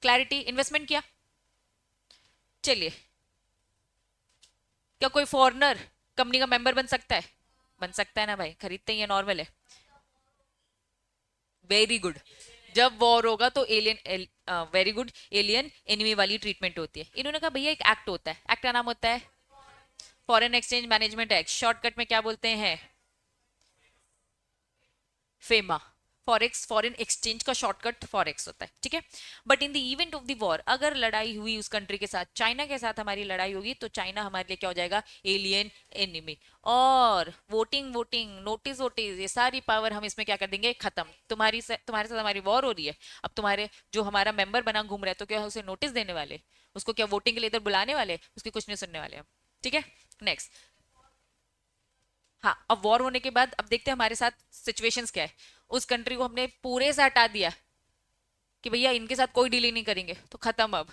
क्लैरिटी, इन्वेस्टमेंट किया। चलिए, क्या कोई फॉरेनर कंपनी का मेंबर बन सकता है? बन सकता है ना भाई, खरीदते ही है, नॉर्मल है। वेरी गुड, जब वॉर होगा तो alien, very good, alien enemy वाली ट्रीटमेंट होती है। इन्होंने कहा भैया एक एक्ट होता है, एक्ट का नाम होता है foreign exchange management act, shortcut में क्या बोलते हैं, फेमा। फॉरेक्स, फॉरेन एक्सचेंज का शॉर्टकट फॉरेक्स होता है, ठीक है। But in the event of the war, अगर लड़ाई हुई उस कंट्री के साथ, चाइना के साथ हमारी लड़ाई होगी, तो चाइना हमारे लिए क्या हो जाएगा, एलियन एनिमी। और वोटिंग वोटिंग नोटिस वोटिस ये सारी पावर हम इसमें क्या कर देंगे, खत्म। तुम्हारे साथ हमारी वॉर हो रही है, अब तुम्हारे जो हमारा मेंबर बना घूम रहा है, तो क्या उसे नोटिस देने वाले, उसको क्या वोटिंग के लिए इधर बुलाने वाले, उसकी कुछ नहीं सुनने वाले हम, ठीक है। नेक्स्ट, हाँ, अब वॉर होने के बाद अब देखते हैं हमारे साथ सिचुएशंस क्या है। उस कंट्री को हमने पूरे से हटा दिया कि भैया इनके साथ कोई डील नहीं करेंगे, तो खत्म, अब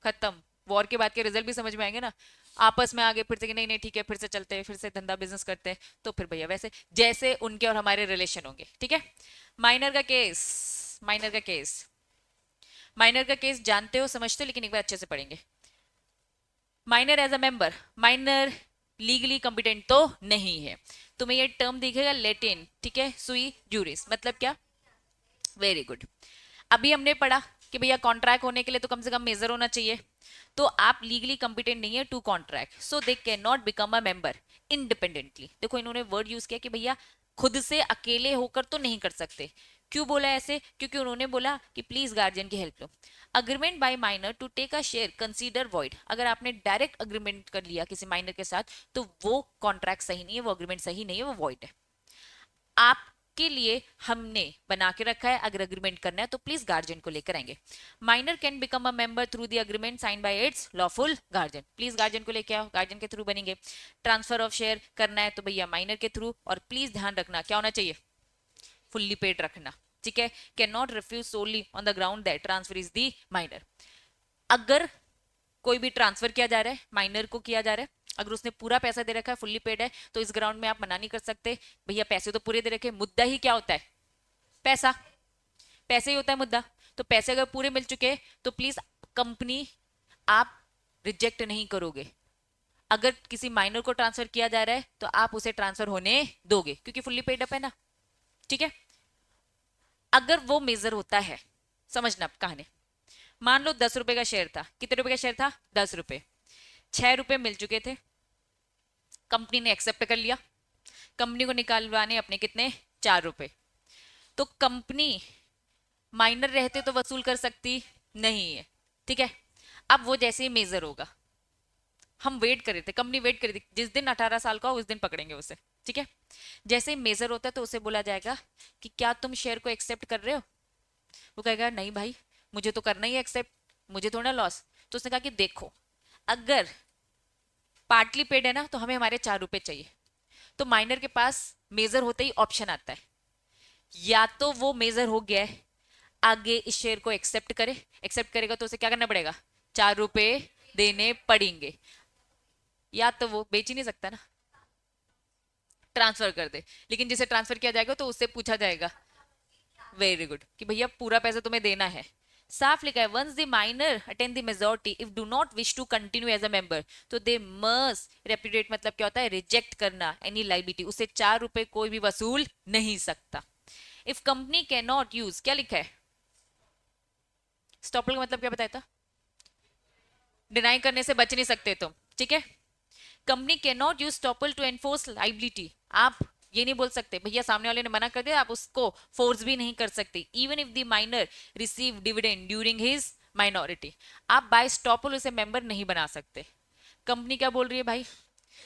खत्म। वॉर के बाद के रिजल्ट भी समझ में आएंगे ना, आपस में आगे फिर से कि नहीं नहीं ठीक है, फिर से चलते हैं, फिर से धंधा बिजनेस करते हैं, तो फिर भैया वैसे जैसे उनके और हमारे रिलेशन होंगे, ठीक है। माइनर का केस, माइनर का केस, माइनर का केस जानते हो समझते हो, लेकिन एक बार अच्छे से पढ़ेंगे। Minor as a member, minor legally competent तो नहीं है। तुम्हें ये टर्म दिखेगा लेटिन, ठीक है, सुई जूरिस, मतलब क्या, वेरी गुड। अभी हमने पढ़ा कि भैया कॉन्ट्रैक्ट होने के लिए तो कम से कम मेजर होना चाहिए, तो आप लीगली कॉम्पिटेंट नहीं है to contract, so they can not become a member independently. देखो इन्होंने वर्ड यूज किया कि भैया खुद से अकेले होकर तो नहीं कर सकते। क्यों बोला ऐसे, क्योंकि उन्होंने बोला कि प्लीज गार्जियन की हेल्प लो। Agreement by minor to take a share consider void, अगर आपने डायरेक्ट अग्रीमेंट कर लिया किसी माइनर के साथ, तो वो कॉन्ट्रैक्ट सही नहीं है, वो अग्रीमेंट सही नहीं है, वो वॉइड है। आपके लिए हमने बना के रखा है, अगर अग्रीमेंट करना है तो प्लीज गार्जियन को लेकर आएंगे। Minor can become a member through the agreement sign by its lawful guardian, please guardian को लेके आओ, गार्जियन के थ्रू बनेंगे। ट्रांसफर ऑफ शेयर करना है तो भैया माइनर के थ्रू, और प्लीज ध्यान रखना क्या होना चाहिए, फुल्ली पेड रखना, ठीक है। Can not refuse solely on the ground that transfer is the minor. अगर कोई भी ट्रांसफर किया जा रहा है, माइनर को किया जा रहा है, अगर उसने पूरा पैसा दे रखा है, फुल्ली पेड है, तो इस ग्राउंड में आप मना नहीं कर सकते, भैया पैसे तो पूरे दे रखे, मुद्दा ही क्या होता है, पैसा, पैसे ही होता है मुद्दा। तो पैसे अगर पूरे मिल चुके हैं तो प्लीज कंपनी आप रिजेक्ट नहीं करोगे। अगर किसी माइनर को ट्रांसफर किया जा रहा है तो आप उसे ट्रांसफर होने दोगे, क्योंकि फुल्ली पेड अप है ना, ठीक है। अगर वो मेजर होता है, समझना कहानी, मान लो 10 रुपए का शेयर था, कितने रुपए का शेयर था, 10 रुपए, 6 रुपए मिल चुके थे, कंपनी ने एक्सेप्ट कर लिया, कंपनी को निकालवाने अपने कितने, 4 रुपए। तो कंपनी माइनर रहते तो वसूल कर सकती नहीं है, ठीक है। अब वो जैसे ही मेजर होगा, हम वेट कर रहे थे, कंपनी वेट कर रही थी, जिस दिन 18 साल का हो उस दिन पकड़ेंगे उसे, ठीक है। जैसे ही मेजर होता है तो उसे बोला जाएगा कि क्या तुम शेयर को एक्सेप्ट कर रहे हो, वो कहेगा नहीं भाई, मुझे तो करना ही एक्सेप्ट, मुझे थोड़ा लॉस। तो उसने कहा कि देखो, अगर पार्टली पेड है ना तो हमें हमारे 4 रुपए चाहिए। तो माइनर के पास मेजर होते ही ऑप्शन आता है, या तो वो मेजर हो गया है, आगे इस शेयर को एक्सेप्ट करे, एक्सेप्ट करेगा तो उसे क्या करना पड़ेगा, 4 रुपए देने पड़ेंगे, या तो वो बेच ही नहीं सकता ना, ट्रांसफर कर दे। लेकिन जिसे ट्रांसफर किया जाएगा तो उससे पूछा जाएगा, वेरी गुड, कि भैया पूरा पैसा तुम्हें देना है। साफ लिखा है, once the minor attend the majority if do not wish to continue as a member, तो दे मस्ट रेप्यूडिएट, मतलब क्या होता है, रिजेक्ट करना एनी लाइबिलिटी, उससे 4 रुपए कोई भी वसूल नहीं सकता। If company can not use, क्या लिखा है, स्टॉपल का मतलब क्या बताया था, डिनाई करने से बच नहीं सकते तुम, ठीक है। Company can not use estoppel to enforce liability, आप ये नहीं बोल सकते भैया सामने वाले ने मना कर दिया आप उसको फोर्स भी नहीं कर सकते। Even if the minor receive dividend during his minority, आप बाय स्टॉपल उसे मेंबर नहीं बना सकते। कंपनी क्या बोल रही है भाई,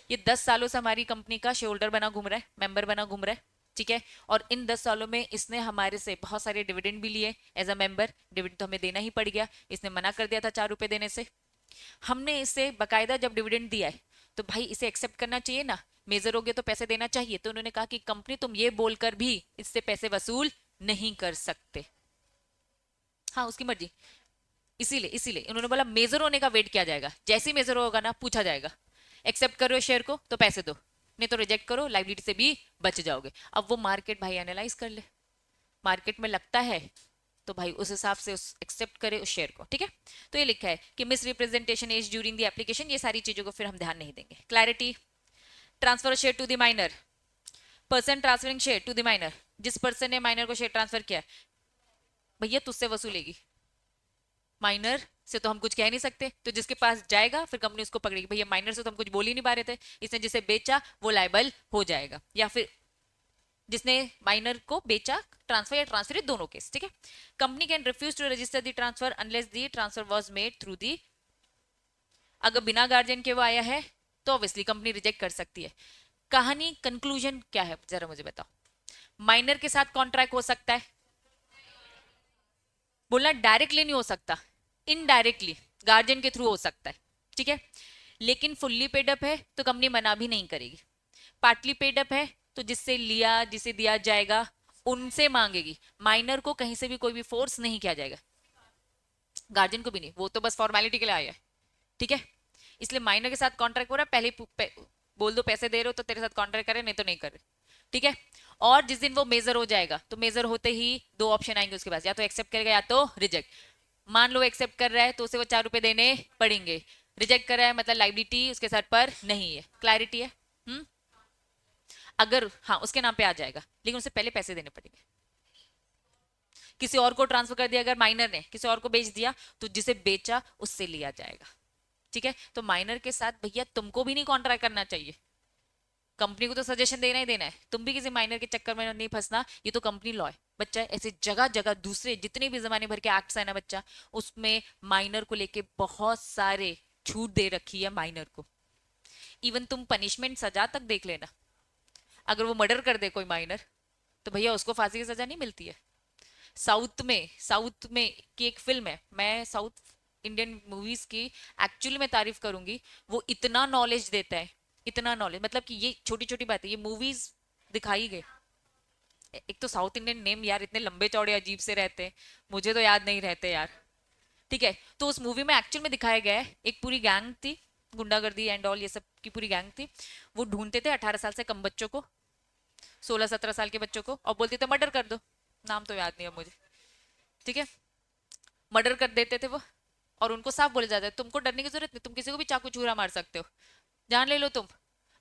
ये 10 सालों से हमारी कंपनी का शेयर होल्डर बना घूम रहा है, मेंबर बना घूम रहा है, ठीक है, और इन 10 सालों में इसने हमारे से बहुत सारे डिविडेंड भी लिए एज अ मेंबर, डिविडेंड तो हमें देना ही पड़ गया, इसने मना कर दिया था 4 रुपए देने से, हमने इसे बकायदा जब डिविडेंड दिया है तो भाई इसे एक्सेप्ट करना चाहिए ना, मेजर हो गया तो पैसे देना चाहिए। तो उन्होंने कहा कि कंपनी तुम ये बोलकर भी इससे पैसे वसूल नहीं कर सकते, हाँ उसकी मर्जी। इसीलिए इसीलिए उन्होंने बोला मेजर होने का वेट किया जाएगा, जैसे ही मेजर होगा ना पूछा जाएगा एक्सेप्ट करो शेयर को तो पैसे दो, नहीं तो रिजेक्ट करो, लाइबिलिटी से भी बच जाओगे। अब वो मार्केट भाई एनालाइज कर ले, मार्केट में लगता है तो भाई उस हिसाब से उस एक्सेप्ट करे उस शेयर को, ठीक है। तो ये लिखा है कि misrepresentation as during the application, ये सारी चीजों को फिर हम ध्यान नहीं देंगे। Clarity, transfer share to the minor, person transferring share to the minor, जिस पर्सन ने माइनर को शेयर ट्रांसफर किया भैया तुझसे वसूलेगी, माइनर से तो हम कुछ कह नहीं सकते, तो जिसके पास जाएगा फिर कंपनी उसको पकड़ेगी, भैया माइनर से तो हम कुछ बोल ही नहीं पा रहे थे, इसने जिसे बेचा वो लाइबल हो जाएगा, या फिर जिसने माइनर को बेचा, ट्रांसफर या ट्रांसफर दोनों केस, ठीक है। Company can refuse to register the transfer unless the transfer was made through the, अगर बिना गार्जियन के वो आया है तो ऑब्वियसली कंपनी रिजेक्ट कर सकती है। कहानी कंक्लूजन क्या है जरा मुझे बताओ, माइनर के साथ कॉन्ट्रैक्ट हो सकता है, बोलना डायरेक्टली नहीं हो सकता, इनडायरेक्टली गार्जियन के थ्रू हो सकता है, ठीक है, लेकिन फुल्ली पेड अप है तो कंपनी मना भी नहीं करेगी, पार्टली पेड अप है तो जिससे लिया जिसे दिया जाएगा उनसे मांगेगी, माइनर को कहीं से भी कोई भी फोर्स नहीं किया जाएगा, गार्जियन को भी नहीं, वो तो बस फॉर्मेलिटी के लिए आया है, ठीक है। इसलिए माइनर के साथ कॉन्ट्रैक्ट हो रहा है, पहले बोल दो पैसे दे रहे हो तो तेरे साथ कॉन्ट्रैक्ट करे, नहीं तो नहीं करे, ठीक है। और जिस दिन वो मेजर हो जाएगा तो मेजर होते ही दो ऑप्शन आएंगे उसके पास, या तो एक्सेप्ट करेगा या तो रिजेक्ट, मान लो एक्सेप्ट कर रहा है तो उसे वो 4 रुपए देने पड़ेंगे, रिजेक्ट कर रहा है मतलब लाइबिलिटी उसके सर पर नहीं है, क्लैरिटी है। अगर हाँ उसके नाम पे आ जाएगा लेकिन उसे पहले पैसे देने पड़ेंगे, किसी और को ट्रांसफर कर दिया, अगर माइनर ने किसी और को बेच दिया तो जिसे बेचा उससे लिया जाएगा, ठीक है। तो माइनर के साथ भैया तुमको भी नहीं कॉन्ट्रैक्ट करना चाहिए, कंपनी को तो सजेशन देना ही देना है, तुम भी किसी माइनर के चक्कर में नहीं फंसना, ये तो कंपनी लॉ है बच्चा, ऐसे जगह जगह दूसरे जितने भी जमाने भर के एक्ट्स है ना बच्चा, उसमें माइनर को लेके बहुत सारे छूट दे रखी है माइनर को, इवन तुम पनिशमेंट सजा तक देख लेना, अगर वो मर्डर कर दे कोई माइनर तो भैया उसको फांसी की सजा नहीं मिलती है। साउथ में की एक फिल्म है, मैं साउथ इंडियन मूवीज की एक्चुअली में तारीफ करूंगी, वो इतना नॉलेज देता है, इतना नॉलेज, मतलब कि ये छोटी छोटी बातें ये मूवीज दिखाई गई। एक तो साउथ इंडियन नेम यार इतने लंबे चौड़े अजीब से रहते हैं, मुझे तो याद नहीं रहते यार, ठीक है। तो उस मूवी में एक्चुअल में दिखाया गया है एक पूरी गैंग थी, गुंडागर्दी एंड ऑल ये सब की पूरी गैंग थी, वो ढूंढते थे 18 साल से कम बच्चों को, 16-17 साल के बच्चों को, और बोलते थे मर्डर कर दो, नाम तो याद नहीं है मुझे, ठीक है, मर्डर कर देते थे वो, और उनको साफ बोले जाता है तुमको डरने की जरूरत नहीं, तुम किसी को भी चाकू छुरा मार सकते हो, जान ले लो तुम,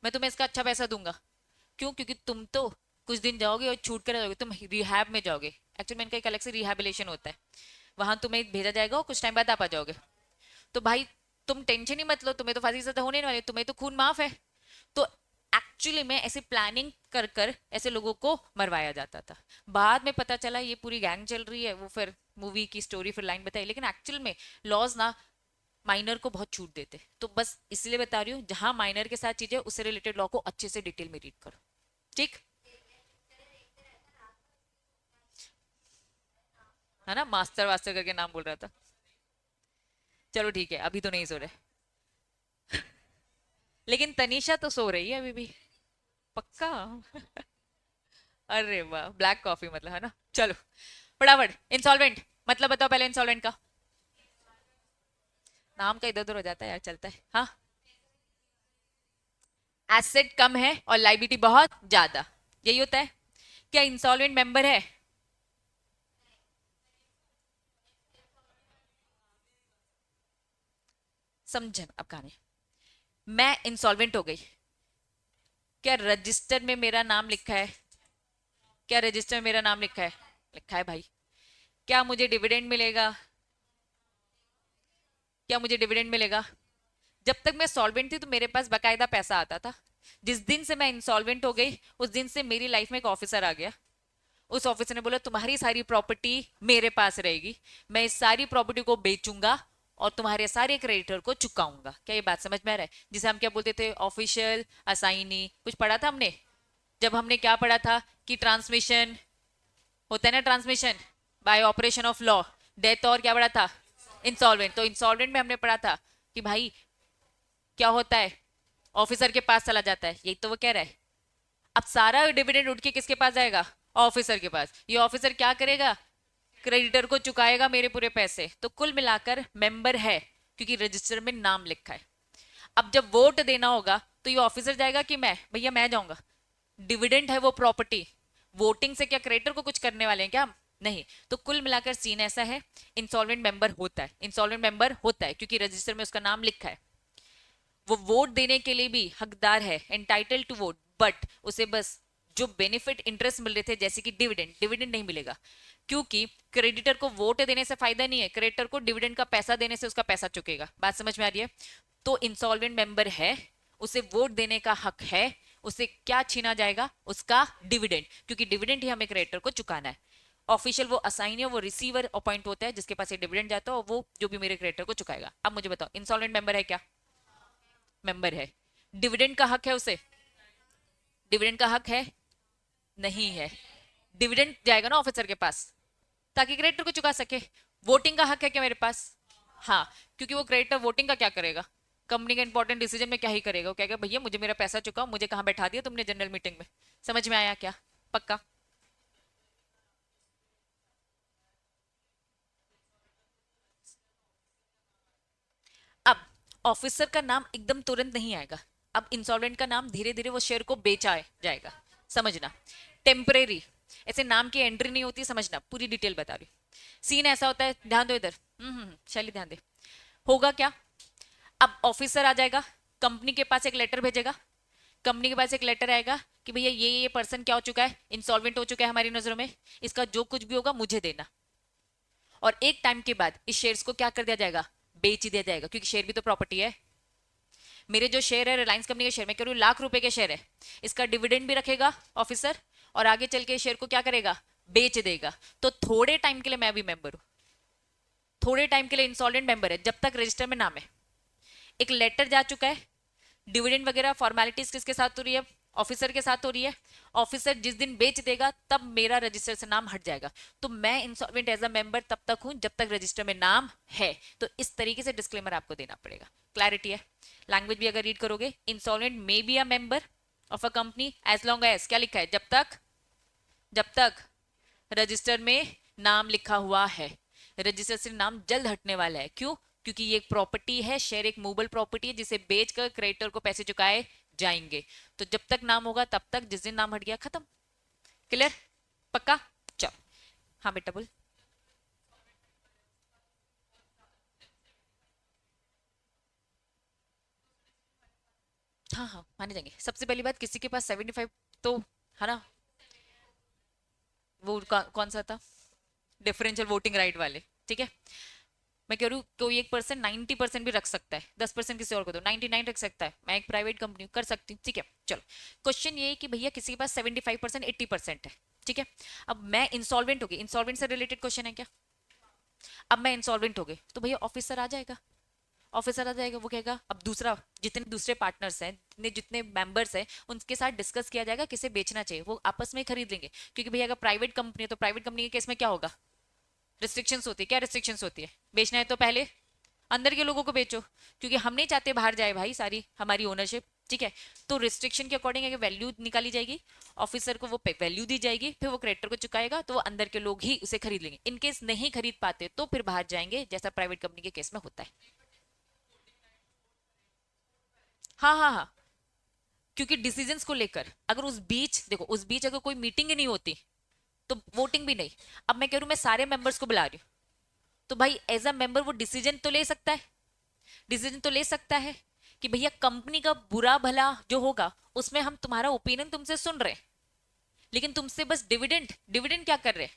मैं तुम्हें इसका अच्छा पैसा दूंगा, क्यों, क्योंकि तुम तो कुछ दिन जाओगे और छूट कर जाओगे, तुम रिहैब में जाओगे, एक्चुअली में इनका एक अलग से रिहैबिलेशन होता है, वहां तुम्हें भेजा जाएगा और कुछ टाइम बाद आप आ जाओगे, तो भाई तुम टेंशन ही मत लो, तुम्हें तो फांसी की सजा होने वाली, तुम्हें तो खून माफ है। तो एक्चुअली में ऐसे प्लानिंग कर कर ऐसे लोगों को मरवाया जाता था, बाद में पता चला ये पूरी गैंग चल रही है, वो फिर मूवी की स्टोरी फिर लाइन बताई, लेकिन एक्चुअल में लॉज ना माइनर को बहुत छूट देते, तो बस इसलिए बता रही हूँ जहां माइनर के साथ चीजें उससे रिलेटेड लॉ को अच्छे से डिटेल में रीड करो, ठीक है ना, मास्टर वास्टर करके नाम बोल रहा था, चलो ठीक है अभी तो नहीं सो रहे, लेकिन तनीषा तो सो रही है अभी भी, पक्का अरे वाह ब्लैक कॉफी मतलब है ना, चलो फटाफट इंसॉल्वेंट मतलब बताओ पहले इंसॉल्वेंट का नाम का इधर उधर हो जाता है यार, चलता है हाँ, एसेट कम है और लाइबिलिटी बहुत ज्यादा, यही होता है, क्या इंसॉल्वेंट मेंबर है, समझे अब कहानी, मैं इंसॉल्वेंट हो गई, क्या रजिस्टर में मेरा नाम लिखा है, क्या रजिस्टर में मेरा नाम लिखा है, लिखा है भाई, क्या मुझे डिविडेंड मिलेगा, क्या मुझे डिविडेंड मिलेगा, जब तक मैं सॉल्वेंट थी तो मेरे पास बकायदा पैसा आता था, जिस दिन से मैं इंसॉल्वेंट हो गई उस दिन से मेरी लाइफ में एक ऑफिसर आ गया। उस ऑफिसर ने बोला तुम्हारी सारी प्रॉपर्टी मेरे पास रहेगी, मैं इस सारी प्रॉपर्टी को बेचूंगा और तुम्हारे सारे क्रेडिटर को चुकाऊंगा। क्या ये बात समझ में आ रहा है? जिसे हम क्या बोलते थे, ऑफिशियल असाइनी। कुछ पढ़ा था हमने जब हमने क्या पढ़ा था कि ट्रांसमिशन होता है ना, transmission bye operation of law, death और क्या पढ़ा था, इंसॉल्वेंट। तो इंसॉल्वेंट में हमने पढ़ा था कि भाई क्या होता है, ऑफिसर के पास चला जाता है, यही तो वो कह रहा है। अब सारा डिविडेंड उठ के किसके पास जाएगा, ऑफिसर के पास। ये ऑफिसर क्या करेगा, क्रेडिटर को चुकाएगा मेरे पूरे पैसे। तो कुल मिलाकर मेंबर है क्योंकि रजिस्टर में नाम लिखा है। अब जब वोट देना होगा तो ये ऑफिसर जाएगा कि मैं, भैया मैं जाऊंगा। डिविडेंड है वो प्रॉपर्टी, वोटिंग से क्या क्रेडिटर को कुछ करने वाले हैं क्या हम? नहीं। तो कुल मिलाकर सीन ऐसा है, इंसॉल्वेंट मेंबर होता है, इंसॉल्वेंट मेंबर होता है क्योंकि रजिस्टर में उसका नाम लिखा है। वो वोट देने के लिए भी हकदार है, एंटाइटल टू वोट, बट उसे बस जो बेनिफिट इंटरेस्ट मिल रहे थे जैसे कि डिविडेंड, डिविडेंड नहीं मिलेगा क्योंकि क्रेडिटर को वोट देने से फायदा नहीं है, क्रेडिटर को डिविडेंड का पैसा देने से उसका पैसा चुकेगा। बात समझ में आ रही है? तो इंसॉल्वेंट मेंबर है, उसे वोट देने का हक है, उसे क्या छीना जाएगा, उसका डिविडेंड, क्योंकि डिविडेंड ही हमें क्रेडिटर को चुकाना है। ऑफिशियल वो असाइन है, वो रिसीवर अपॉइंट होता है जिसके पास ये डिविडेंड जाता है और वो जो भी मेरे क्रेडिटर को चुकाएगा। अब मुझे बताओ इंसॉल्वेंट मेंबर है क्या? मेंबर है। डिविडेंड का हक है उसे? डिविडेंड का हक है? नहीं है। डिविडेंड जाएगा ना ऑफिसर के पास ताकि क्रेडिटर को चुका सके। वोटिंग का हक है क्या मेरे पास? हाँ, क्योंकि वो क्रेडिटर वोटिंग का क्या करेगा, कंपनी के इंपॉर्टेंट डिसीजन में क्या ही करेगा, वो कहेगा भैया मुझे मेरा पैसा चुकाओ, मुझे कहाँ बैठा दिया तुमने जनरल मीटिंग में। समझ में आया क्या? पक्का? अब ऑफिसर का नाम एकदम तुरंत नहीं आएगा। अब इंसॉल्वेंट का नाम धीरे धीरे वो शेयर को बेचा जाएगा। समझना, टेम्परेरी, ऐसे नाम की एंट्री नहीं होती, समझना, पूरी डिटेल बता रही हूँ। सीन ऐसा होता है, ध्यान दो इधर। शैली ध्यान दे। होगा क्या, अब ऑफिसर आ जाएगा, कंपनी के पास एक लेटर भेजेगा, कंपनी के पास एक लेटर आएगा कि भैया ये पर्सन क्या हो चुका है, इंसॉल्वेंट हो चुका है हमारी नजरों में, इसका जो कुछ भी होगा मुझे देना। और एक टाइम के बाद इस शेयर्स को क्या कर दिया जाएगा, बेच दिया जाएगा, क्योंकि शेयर भी तो प्रॉपर्टी है। मेरे जो शेयर है रिलायंस कंपनी के शेयर, मैं कह रही हूँ ₹1,00,000 के शेयर है, इसका डिविडेंड भी रखेगा ऑफिसर और आगे चल के शेयर को क्या करेगा, बेच देगा। तो थोड़े टाइम के लिए मैं भी मेंबर हूं, थोड़े टाइम के लिए इंसॉल्वेंट मेंबर है, जब तक रजिस्टर में नाम है। एक लेटर जा चुका है, डिविडेंड वगैरह फॉर्मेलिटीज किसके साथ हो रही है, ऑफिसर के साथ हो रही है। ऑफिसर जिस दिन बेच देगा तब मेरा रजिस्टर से नाम हट जाएगा। तो मैं इंसॉल्वेंट एज अ मेंबर तब तक हूं जब तक रजिस्टर में नाम है। तो इस तरीके से डिस्क्लेमर आपको देना पड़ेगा। क्लैरिटी है? लैंग्वेज भी अगर रीड करोगे, insolvent may be a member of a company as long as, क्या लिखा है, जब तक रजिस्टर में नाम लिखा हुआ है। रजिस्टर से नाम जल्द हटने वाला है, क्यों? क्योंकि ये एक प्रॉपर्टी है, शेयर एक मूवेबल प्रॉपर्टी है जिसे बेचकर क्रेडिटर को पैसे चुकाए जाएंगे। तो जब तक नाम होगा तब तक, जिस दिन नाम हट गया खत्म। क्लियर? पक्का? चल। हाँ बेटा बोल। हाँ हाँ माने जाएंगे। सबसे पहली बात, किसी के पास 75 तो है ना, वो कौन सा था, डिफरेंशियल वोटिंग राइट वाले, ठीक है। मैं कह रही हूँ कोई एक पर्सन 90% भी रख सकता है, 10% किसी और को दो, 99 रख सकता है। मैं एक प्राइवेट कंपनी कर सकती हूँ, ठीक है। चलो, क्वेश्चन ये है कि भैया किसी के पास 75% 80% है, ठीक है। अब मैं इंसॉल्वेंट हो गई, इंसॉल्वेंट से रिलेटेड क्वेश्चन है क्या। अब मैं इंसॉल्वेंट हो गई तो भैया ऑफिसर आ जाएगा, ऑफिसर आ जाएगा, वो कहेगा अब दूसरा, जितने दूसरे पार्टनर्स हैं, जितने जितने मेंबर्स हैं, उनके साथ डिस्कस किया जाएगा किसे बेचना चाहिए, वो आपस में खरीद लेंगे। क्योंकि भैया अगर प्राइवेट कंपनी है तो प्राइवेट कंपनी के केस में क्या होगा, रिस्ट्रिक्शंस होती है। क्या रिस्ट्रिक्शंस होती है, बेचना है तो पहले अंदर के लोगों को बेचो, क्योंकि हम नहीं चाहते बाहर जाए भाई सारी हमारी ओनरशिप, ठीक है। तो रिस्ट्रिक्शन के अकॉर्डिंग एक वैल्यू निकाली जाएगी, ऑफिसर को वो वैल्यू दी जाएगी, फिर वो क्रेडिटर को चुकाएगा, तो वो अंदर के लोग ही उसे खरीद लेंगे। इनकेस नहीं खरीद पाते तो फिर बाहर जाएंगे, जैसा प्राइवेट कंपनी के केस में होता है। हाँ हाँ हाँ, क्योंकि डिसीजंस को लेकर अगर उस बीच देखो, उस बीच अगर कोई मीटिंग ही नहीं होती तो वोटिंग भी नहीं। अब मैं कह रही हूँ मैं सारे मेंबर्स को बुला रही हूँ, तो भाई एज अ मेंबर वो डिसीजन तो ले सकता है, डिसीजन तो ले सकता है कि भैया कंपनी का बुरा भला जो होगा उसमें हम तुम्हारा ओपिनियन तुमसे सुन रहे हैं, लेकिन तुमसे बस डिविडेंड, डिविडेंड क्या कर रहे हैं,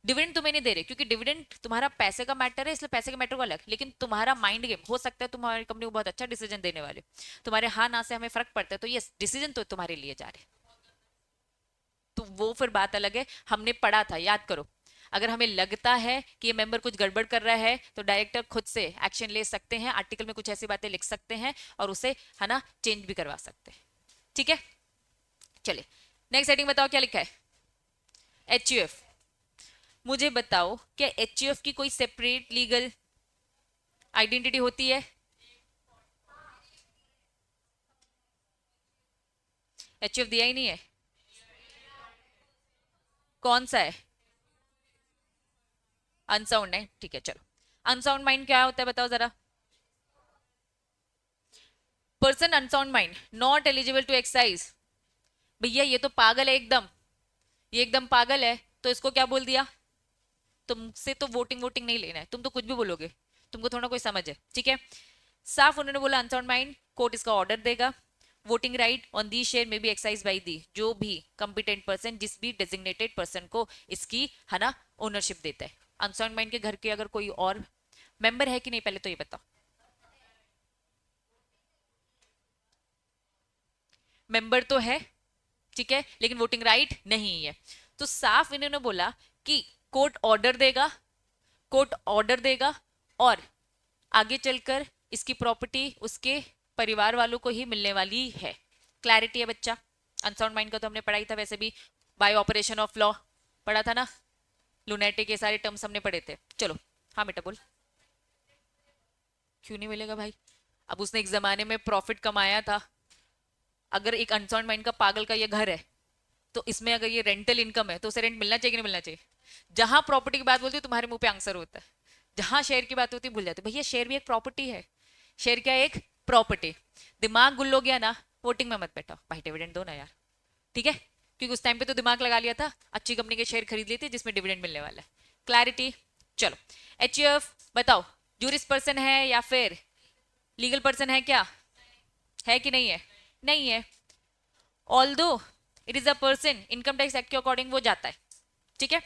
डिविडेंड तुम्हें नहीं दे रहे क्योंकि डिविडेंड तुम्हारा पैसे का मैटर है, इसलिए पैसे के मैटर को अलग, लेकिन तुम्हारा माइंड गेम हो सकता है, तुम्हारी कंपनी को बहुत अच्छा डिसीजन देने वाले, तुम्हारे हाँ ना से हमें फर्क पड़ता है, तो ये डिसीजन तो तुम्हारे लिए जा रहे, तो वो फिर बात अलग है। हमने पढ़ा था, याद करो, अगर हमें लगता है कि ये मेंबर कुछ गड़बड़ कर रहा है तो डायरेक्टर खुद से एक्शन ले सकते हैं, आर्टिकल में कुछ ऐसी बातें लिख सकते हैं और उसे है ना चेंज भी करवा सकते हैं। ठीक है, चलिए नेक्स्ट हेडिंग बताओ क्या लिखा है। एचयूएफ, मुझे बताओ क्या एचयूएफ की कोई सेपरेट लीगल आइडेंटिटी होती है? एचयूएफ दिया ही नहीं है, कौन सा है? अनसाउंड है, ठीक है चलो। अनसाउंड माइंड क्या होता है बताओ जरा। Person unsound mind not eligible to exercise. भैया ये तो पागल है एकदम, ये एकदम पागल है, तो इसको क्या बोल दिया? तुमसे तो वोटिंग वोटिंग नहीं लेना है, तुम तो कुछ भी बोलोगे, तुमको थोड़ा कोई समझ है, ठीक है। साफ उन्होंने बोला अनसाउंड माइंड, कोर्ट इसका ऑर्डर देगा। Voting right on the share में बी एक्साइज बाई दी, जो भी कंपिटेंट पर्सन, जिस भी डेजिग्नेटेड पर्सन को इसकी है ना ओनरशिप देता है। अनसाउंड माइंड के घर के अगर कोई और मेंबर है कि नहीं, पहले तो ये बताओ। मेंबर तो है, ठीक है, लेकिन वोटिंग राइट नहीं है। तो साफ इन्होंने बोला कि कोर्ट ऑर्डर देगा, कोर्ट ऑर्डर देगा, और आगे चलकर इसकी प्रॉपर्टी उसके परिवार वालों को ही मिलने वाली है। क्लैरिटी है बच्चा? अनसाउंड माइंड का तो हमने पढ़ाई था वैसे भी, बाय ऑपरेशन ऑफ लॉ पढ़ा था ना, लुनेटिक के सारे टर्म्स हमने पढ़े थे। चलो हाँ बेटा बोल। क्यों नहीं मिलेगा भाई? अब उसने एक जमाने में प्रॉफिट कमाया था, अगर एक अनसाउंड माइंड का पागल का ये घर है, तो इसमें अगर ये रेंटल इनकम है तो उसे रेंट मिलना चाहिए कि नहीं मिलना चाहिए? जहां प्रॉपर्टी की बात बोलती है तुम्हारे मुंह पे आंसर होता है, जहां शेयर की बात होती है भूल जाते भैया शेयर भी एक प्रॉपर्टी है। शेयर क्या है? एक प्रॉपर्टी। दिमाग गुल्ल हो गया ना, वोटिंग में मत बैठो भाई, डिविडेंड दो ना यार, ठीक है, क्योंकि उस टाइम पे तो दिमाग लगा लिया था, अच्छी कंपनी के शेयर खरीद लिए थे जिसमें डिविडेंड मिलने वाला है। क्लैरिटी? चलो एचयूएफ बताओ, जूरिस पर्सन है या फिर लीगल पर्सन है? क्या है कि नहीं है? नहीं है। Although it is a person, income tax act के अकॉर्डिंग वो जाता है, ठीक है।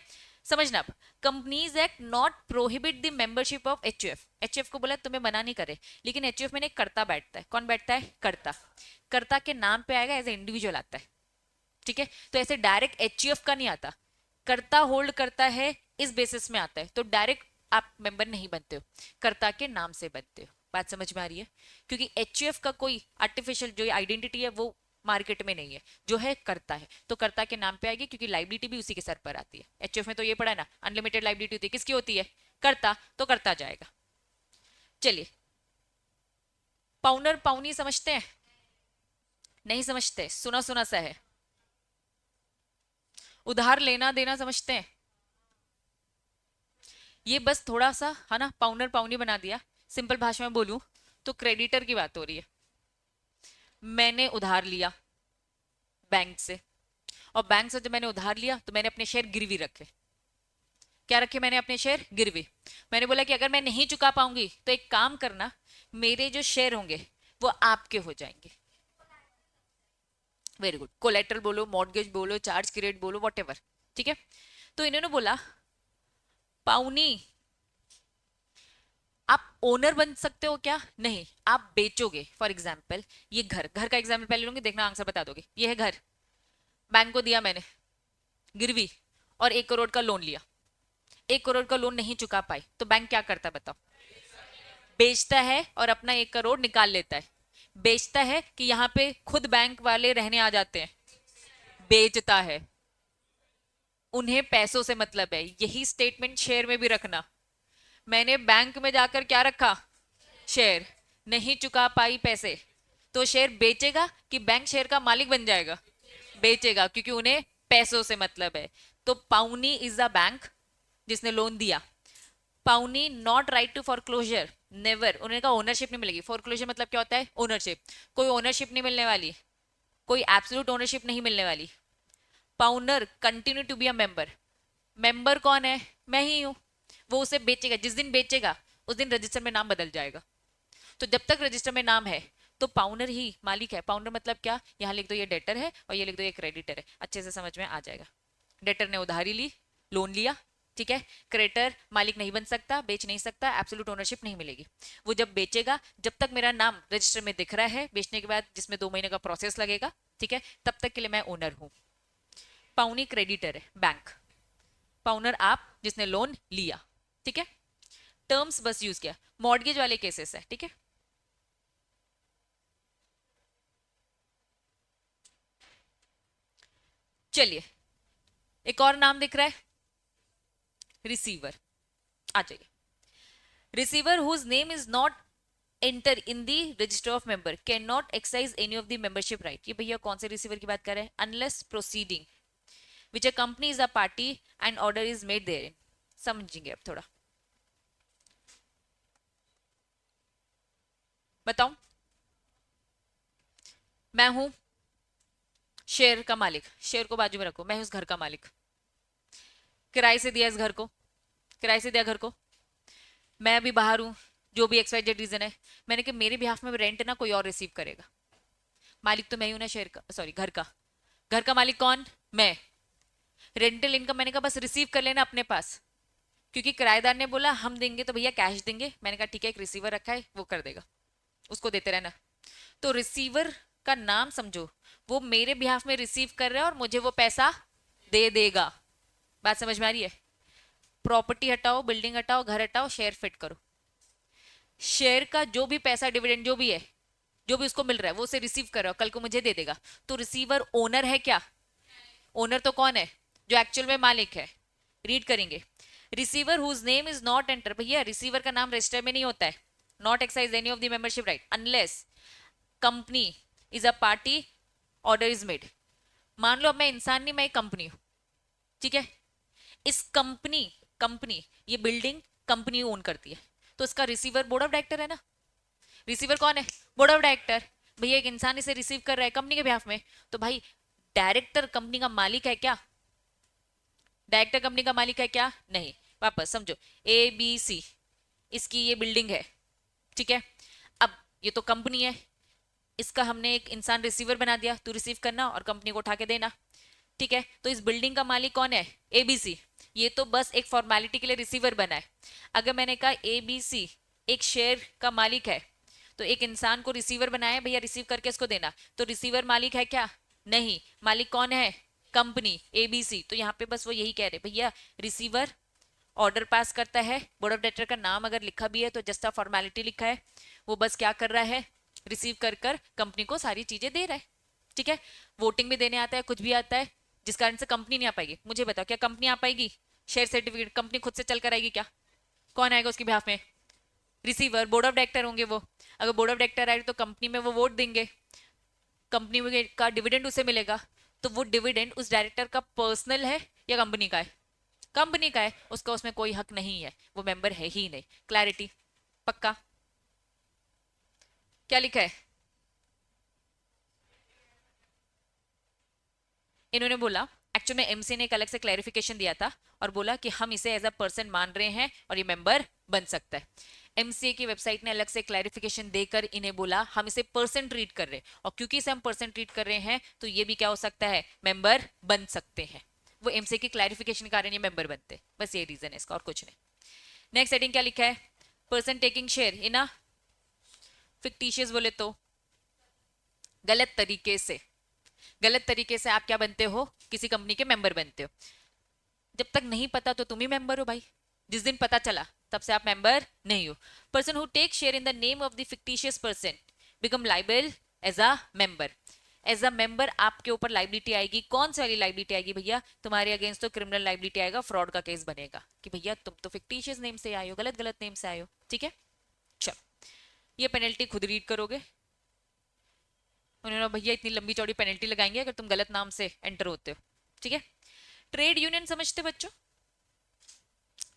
समझना अब, companies act not prohibit the membership of HUF. HUF को बोला तुम्हें मना नहीं करे, लेकिन एचयूएफ में एक कर्ता बैठता है। कौन बैठता है? कर्ता। कर्ता के नाम पे आएगा, एज ए इंडिविजुअल आता है, ठीक है। तो ऐसे डायरेक्ट एचयूएफ का नहीं आता, कर्ता होल्ड करता है इस बेसिस में आता है, तो डायरेक्ट आप मेंबर नहीं बनते हो, कर्ता के नाम से बनते हो। बात समझ में आ रही है? क्योंकि एचयूएफ का कोई आर्टिफिशियल जो आइडेंटिटी है वो मार्केट में नहीं है, जो है करता है, तो कर्ता के नाम पे आएगी, क्योंकि लाइबिलिटी भी उसी के सर पर आती है। एचयूएफ में तो ये पढ़ा है ना, अनलिमिटेड लाइबिलिटी होती है, किसकी होती है? कर्ता, तो करता जाएगा। चलिए, पाउनर पाउनी समझते हैं? नहीं समझते, सुना सुना सा है। उधार लेना देना समझते हैं? ये बस थोड़ा सा है ना पाउनर पाउनी बना दिया। सिंपल भाषा में बोलूं तो क्रेडिटर की बात हो रही है। मैंने उधार लिया बैंक से, और बैंक से जब मैंने उधार लिया तो मैंने अपने शेयर गिरवी रखे। क्या रखे मैंने? अपने शेयर गिरवी। मैंने बोला कि अगर मैं नहीं चुका पाऊंगी तो एक काम करना, मेरे जो शेयर होंगे वो आपके हो जाएंगे। वेरी गुड, कोलेटरल बोलो, मॉर्गेज बोलो, चार्ज क्रेडिट बोलो, वॉट एवर, ठीक है। तो इन्होंने बोला पाउनी आप ओनर बन सकते हो क्या? नहीं, आप बेचोगे। फॉर एग्जाम्पल ये घर, घर का एग्जाम्पल पहले लूंगी, देखना आंसर बता दोगे। ये है घर, बैंक को दिया मैंने गिरवी, और 1 करोड़ का लोन लिया। 1 करोड़ का लोन नहीं चुका पाई तो बैंक क्या करता है बताओ? बेचता है और अपना 1 करोड़ निकाल लेता है। बेचता है कि यहाँ पे खुद बैंक वाले रहने आ जाते हैं? बेचता है, उन्हें पैसों से मतलब है। यही स्टेटमेंट शेयर में भी रखना। मैंने बैंक में जाकर क्या रखा? शेयर। नहीं चुका पाई पैसे, तो शेयर बेचेगा कि बैंक शेयर का मालिक बन जाएगा? बेचेगा, क्योंकि उन्हें पैसों से मतलब है। तो पाउनी इज अ बैंक जिसने लोन दिया। पाउनी not right to foreclosure, never. उन्हें का ओनरशिप नहीं मिलेगी। फॉरक्लोजर मतलब क्या होता है? ओनरशिप। कोई ओनरशिप नहीं मिलने वाली, कोई एब्सोल्यूट ओनरशिप नहीं मिलने वाली। Pawner continue to be a member. Member कौन है? मैं ही हूं। वो उसे बेचेगा, जिस दिन बेचेगा उस दिन रजिस्टर में नाम बदल जाएगा। तो जब तक रजिस्टर में नाम है तो पाउनर ही मालिक है। पाउनर मतलब क्या? यहाँ लिख दो ये डेटर है और ये लिख दो ये क्रेडिटर है, अच्छे से समझ में आ जाएगा। डेटर ने उधारी ली, लोन लिया, ठीक है। क्रेडिटर मालिक नहीं बन सकता, बेच नहीं सकता, एब्सोल्यूट ओनरशिप नहीं मिलेगी। वो जब बेचेगा, जब तक मेरा नाम रजिस्टर में दिख रहा है, बेचने के बाद जिसमें 2 महीने का प्रोसेस लगेगा, ठीक है, तब तक के लिए मैं ओनर हूं। पाउनी क्रेडिटर है, बैंक। पाउनर आप जिसने लोन लिया, ठीक है। टर्म्स बस यूज किया, मॉर्गेज वाले केसेस है, ठीक है। चलिए, एक और नाम दिख रहा है, रिसीवर। आ जाइए। Receiver whose name is not enter in the register of member can not exercise any of the membership right. ये भैया कौन से रिसीवर की बात कर रहे हैं? Unless proceeding which a company is a party and order is made therein. समझेंगे अब थोड़ा, बताऊं। मैं हूं शेयर का मालिक, शेयर को बाजू में रखो, मैं हूं उस घर का मालिक। किराए से दिया इस घर को, किराए से दिया घर को। मैं अभी बाहर हूं, जो भी एक्सवाइजेड रीजन है, मैंने कि मेरे बिहाफ में रेंट ना कोई और रिसीव करेगा। मालिक तो मैं ही हूं ना शेयर का, सॉरी घर का। घर का मालिक कौन? मैं। रेंटल इनकम मैंने कहा बस रिसीव कर लेना अपने पास, क्योंकि किराएदार ने बोला हम देंगे तो भैया कैश देंगे। मैंने कहा ठीक है, एक रिसीवर रखा है वो कर देगा, उसको देते रहना। तो रिसीवर का नाम समझो, वो मेरे बिहाफ में रिसीव कर रहा है और मुझे वो पैसा दे देगा। बात समझ में आ रही है? प्रॉपर्टी हटाओ, बिल्डिंग हटाओ, घर हटाओ, शेयर फिट करो। शेयर का जो भी पैसा, डिविडेंड जो भी है, जो भी उसको मिल रहा है, वो उसे रिसीव कर रहा है, कल को मुझे दे देगा। तो रिसीवर ओनर है क्या? ओनर तो कौन है? जो एक्चुअल में मालिक है। रीड करेंगे, receiver whose name is not enter. भैया रिसीवर का नाम रजिस्टर में नहीं होता है। Not exercise any of the membership right unless company is a party, order is made. मान लो अब मैं इंसान नहीं, मैं एक कंपनी हूं, ठीक है। इस कंपनी कंपनी ये बिल्डिंग कंपनी ओन करती है, तो इसका रिसीवर बोर्ड ऑफ डायरेक्टर है ना। रिसीवर कौन है? Board of director. भैया एक इंसान इसे रिसीव कर रहा है कंपनी के बिहाफ में, तो भाई डायरेक्टर कंपनी का मालिक है क्या? डायरेक्टर कंपनी का मालिक है क्या? नहीं। वापस समझो, ए बी सी इसकी ये बिल्डिंग है, ठीक है। अब ये तो कंपनी है, इसका हमने एक इंसान रिसीवर बना दिया, तू रिसीव करना और कंपनी को उठा के देना, ठीक है। तो इस बिल्डिंग का मालिक कौन है? एबीसी। ये तो बस एक फॉर्मेलिटी के लिए रिसीवर बना है। अगर मैंने कहा एबीसी एक शेयर का मालिक है, तो एक इंसान को रिसीवर बनाया, भैया रिसीव करके इसको देना, तो रिसीवर मालिक है क्या? नहीं। मालिक कौन है? Company ABC. तो यहाँ पे बस वो यही कह रहे भैया रिसीवर ऑर्डर पास करता है, बोर्ड ऑफ डायरेक्टर का नाम अगर लिखा भी है तो जस्ट फॉर्मेलिटी लिखा है, वो बस क्या कर रहा है, रिसीव कर कर कंपनी को सारी चीजें दे रहा है, ठीक है। वोटिंग भी देने आता है, कुछ भी आता है, जिस कारण से कंपनी नहीं आ पाएगी। मुझे बताओ क्या कंपनी आ पाएगी? शेयर सर्टिफिकेट कंपनी खुद से चल कर आएगी क्या? कौन आएगा उसके बिहाफ में? रिसीवर, बोर्ड ऑफ डायरेक्टर होंगे वो। अगर बोर्ड ऑफ डायरेक्टर आए तो कंपनी में वो वोट देंगे, कंपनी का डिविडेंड उसे मिलेगा। तो वो डिविडेंड उस डायरेक्टर का पर्सनल है या कंपनी का है? कंपनी का है, उसका उसमें कोई हक नहीं है, वो मेंबर है ही नहीं। क्लैरिटी? पक्का? क्या लिखा है? इन्होंने बोला, एक्चुअली में एमसी ने एक अलग से क्लैरिफिकेशन दिया था और बोला कि हम इसे एज अ पर्सन मान रहे हैं और ये मेंबर बन सकता है। एमसीए की वेबसाइट ने अलग से क्लैरिफिकेशन देकर इन्हें बोला हम इसे पर्सन ट्रीट कर रहे हैं, और क्योंकि इसे हम पर्सन ट्रीट कर रहे हैं तो ये भी क्या हो सकता है, मेंबर बन सकते हैं। वो एमसीए की क्लैरिफिकेशन के कारण ये मेंबर बनते, बस ये रीजन है इसका और कुछ नहीं। नेक्स्ट हेडिंग क्या लिखा है? Person taking share in a fictitious, बोले तो गलत तरीके से। गलत तरीके से आप क्या बनते हो? किसी कंपनी के मेंबर बनते हो। जब तक नहीं पता तो तुम ही मेंबर हो भाई, जिस दिन पता चला तब से आप मेंबर नहीं हो। Person who take share in the name of the fictitious person become liable as a member. As a member आपके ऊपर लाइबिलिटी आएगी। कौन सी वाली लाइबिलिटी आएगी भैया? तुम्हारे अगेंस्ट तो क्रिमिनल लाइबिलिटी आएगा, फ्रॉड का केस बनेगा कि भैया तुम तो फिक्टिशियस नेम से आए हो, गलत गलत नेम से आए हो, ठीक है। चलो, ये पेनल्टी खुद रीड करोगे। उन्होंने भैया इतनी लंबी चौड़ी पेनल्टी लगाएंगे अगर तुम गलत नाम से एंटर होते हो, ठीक है। ट्रेड यूनियन समझते हो बच्चों?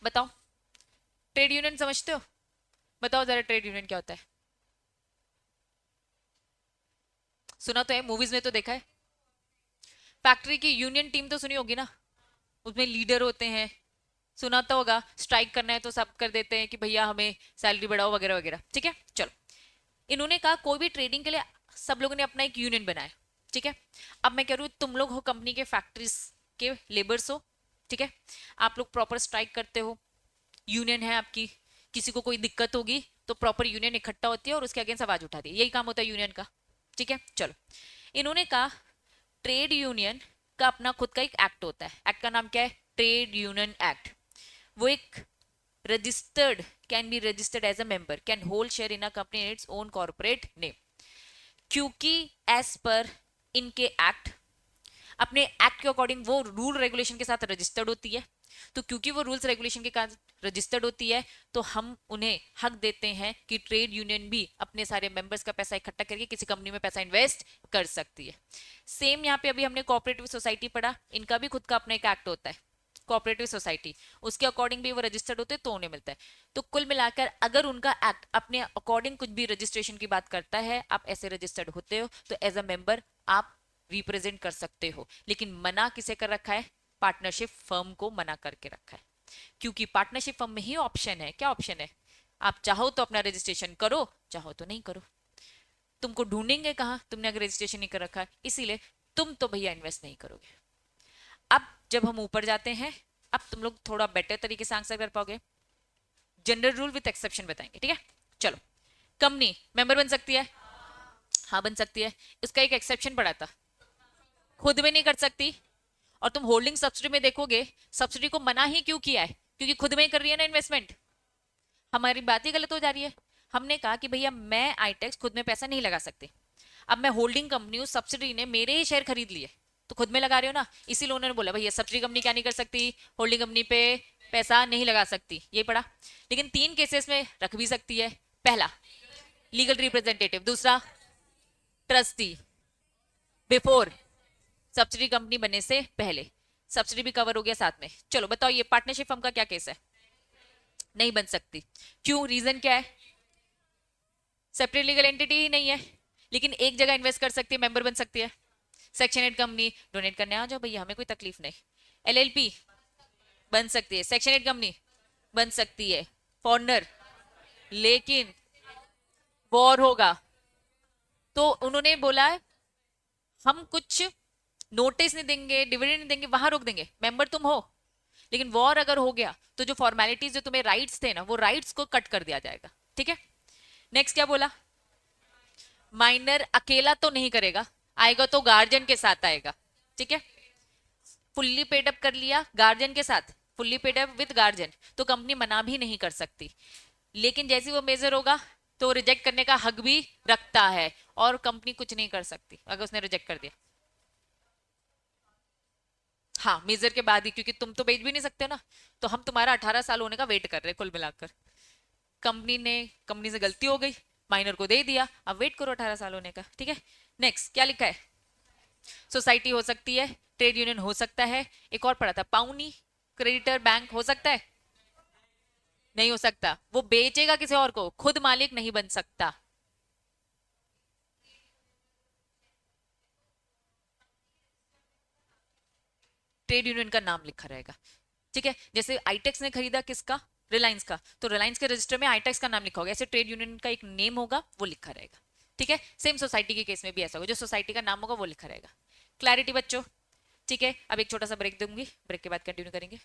बताओ, ट्रेड यूनियन समझते हो? बताओ जरा ट्रेड यूनियन क्या होता है? सुना तो है, मूवीज में तो देखा है। फैक्ट्री की यूनियन टीम तो सुनी होगी ना, उसमें लीडर होते हैं, सुना तो होगा। स्ट्राइक करना है तो सब कर देते हैं कि भैया हमें सैलरी बढ़ाओ वगैरह वगैरह, ठीक है। चलो, इन्होंने कहा कोई भी ट्रेडिंग के लिए सब लोगों ने अपना एक यूनियन बनाया, ठीक है। अब मैं कह रही हूँ तुम लोग हो कंपनी के फैक्ट्रीज के लेबर्स हो, ठीक है, आप लोग प्रॉपर स्ट्राइक करते हो, यूनियन है आपकी, किसी को कोई दिक्कत होगी तो प्रॉपर यूनियन इकट्ठा होती है और उसके अगेंस्ट आवाज उठाती है, यही काम होता है यूनियन का। ठीक है, चलो, इन्होंने कहा ट्रेड यूनियन का अपना खुद का एक एक्ट होता है, एक्ट का नाम क्या है, ट्रेड यूनियन एक्ट। वो एक registered, can be registered as a member, can hold share in a company in its own corporate name. क्योंकि एज पर इनके एक्ट, अपने एक्ट के अकॉर्डिंग वो रूल रेगुलेशन के साथ रजिस्टर्ड होती है, तो क्योंकि वो रूल्स रेगुलेशन के साथ रजिस्टर्ड होती है तो हम उन्हें हक देते हैं कि ट्रेड यूनियन भी अपने सारे मेंबर्स का पैसा इकट्ठा करके किसी कंपनी में पैसा इन्वेस्ट कर सकती है। सेम यहाँ पे अभी हमने कोऑपरेटिव सोसाइटी पढ़ा, इनका भी खुद का अपना एक एक्ट होता है, कोऑपरेटिव सोसाइटी, उसके अकॉर्डिंग भी वो रजिस्टर्ड होते हैं तो उन्हें मिलता है। तो कुल मिलाकर अगर उनका एक्ट अपने अकॉर्डिंग कुछ भी रजिस्ट्रेशन की बात करता है, आप ऐसे रजिस्टर्ड होते हो तो एज अ मेंबर आप रिप्रेजेंट कर सकते हो। लेकिन मना किसे कर रखा है, पार्टनरशिप फर्म को मना करके रखा है, क्योंकि पार्टनरशिप फर्म में ही ऑप्शन है, क्या ऑप्शन है, आप चाहो तो अपना रजिस्ट्रेशन करो, चाहो तो नहीं करो। तुमको ढूंढेंगे कहाँ, तुमने अगर रजिस्ट्रेशन नहीं कर रखा है, इसीलिए तुम तो भैया इन्वेस्ट नहीं करोगे। अब जब हम ऊपर जाते हैं, अब तुम लोग थोड़ा बेटर तरीके से आंसर कर पाओगे, जनरल रूल विद एक्सेप्शन बताएंगे, ठीक है। चलो, कंपनी मेंबर बन सकती है, हाँ बन सकती है, उसका एक एक्सेप्शन पड़ा था, खुद में नहीं कर सकती। और तुम होल्डिंग सब्सिडी में देखोगे, सब्सिडी को मना ही क्यों किया है, क्योंकि खुद में ही कर रही है ना इन्वेस्टमेंट। हमारी बात ही गलत हो जा रही है। हमने कहा कि भैया मैं आईटेक्स खुद में पैसा नहीं लगा सकती, अब मैं होल्डिंग कंपनी हूँ, सब्सिडी ने मेरे ही शेयर खरीद लिए, तो खुद में लगा रहे हो ना, इसीलिए उन्होंने बोला भैया सब्सिडी कंपनी क्या नहीं कर सकती, होल्डिंग कंपनी पे पैसा नहीं लगा सकती, ये पढ़ा। लेकिन 3 केसेस में रख भी सकती है, पहला लीगल रिप्रेजेंटेटिव, दूसरा ट्रस्टी, बिफोर सब्सिडी कंपनी बनने से पहले, सब्सिडी भी कवर हो गया साथ में। चलो बताओ ये पार्टनरशिप फर्म का क्या केस है, नहीं बन सकती, क्यों, रीजन क्या है, सेपरेट लीगल एंटिटी ही नहीं है, लेकिन एक जगह इन्वेस्ट कर सकती है, मेंबर बन सकती है। सेक्शन 8 कंपनी, डोनेट करने आ जाओ भैया, हमें कोई तकलीफ नहीं। एलएलपी बन सकती है, सेक्शन 8 कंपनी बन सकती है, फॉरनर, लेकिन वॉर होगा तो उन्होंने बोला है हम कुछ नोटिस नहीं देंगे, डिविडेंड नहीं देंगे, वहां रोक देंगे, मेंबर तुम हो, लेकिन वॉर अगर हो गया तो जो फॉर्मेलिटीज, जो तुम्हें राइट्स थे ना, वो राइट्स को कट कर दिया जाएगा, ठीक है। नेक्स्ट क्या बोला, माइनर अकेला तो नहीं करेगा, आएगा तो गार्जियन के साथ आएगा, ठीक है। फुल्ली पेड अप कर लिया गार्जियन के साथ, fully paid up with guardian, तो कंपनी मना भी नहीं कर सकती, लेकिन जैसे वो मेजर होगा तो रिजेक्ट करने का हक भी रखता है, और कंपनी कुछ नहीं कर सकती अगर उसने रिजेक्ट कर दिया। हाँ, मेजर के बाद ही, क्योंकि तुम तो बेच भी नहीं सकते ना, तो हम तुम्हारा 18 साल होने का वेट कर रहे हैं कुल मिलाकर। कंपनी से गलती हो गई, माइनर को दे दिया, अब वेट करो 18 साल होने का, ठीक है। नेक्स्ट क्या लिखा है, सोसाइटी हो सकती है, ट्रेड यूनियन हो सकता है, एक और पढ़ा था पाउनी, क्रेडिटर बैंक हो सकता है, नहीं हो सकता, वो बेचेगा किसी और को, खुद मालिक नहीं बन सकता। ट्रेड यूनियन का नाम लिखा रहेगा, ठीक है। जैसे आईटेक्स ने खरीदा किसका, रिलायंस का, तो रिलायंस के रजिस्टर में आईटेक्स का नाम लिखा होगा, ऐसे ट्रेड यूनियन का एक नेम होगा वो लिखा रहेगा, ठीक है। सेम सोसाइटी के केस में भी ऐसा होगा, जो सोसाइटी का नाम होगा वो लिखा रहेगा। क्लैरिटी बच्चों, ठीक है। अब एक छोटा सा ब्रेक दूंगी, ब्रेक के बाद कंटिन्यू करेंगे।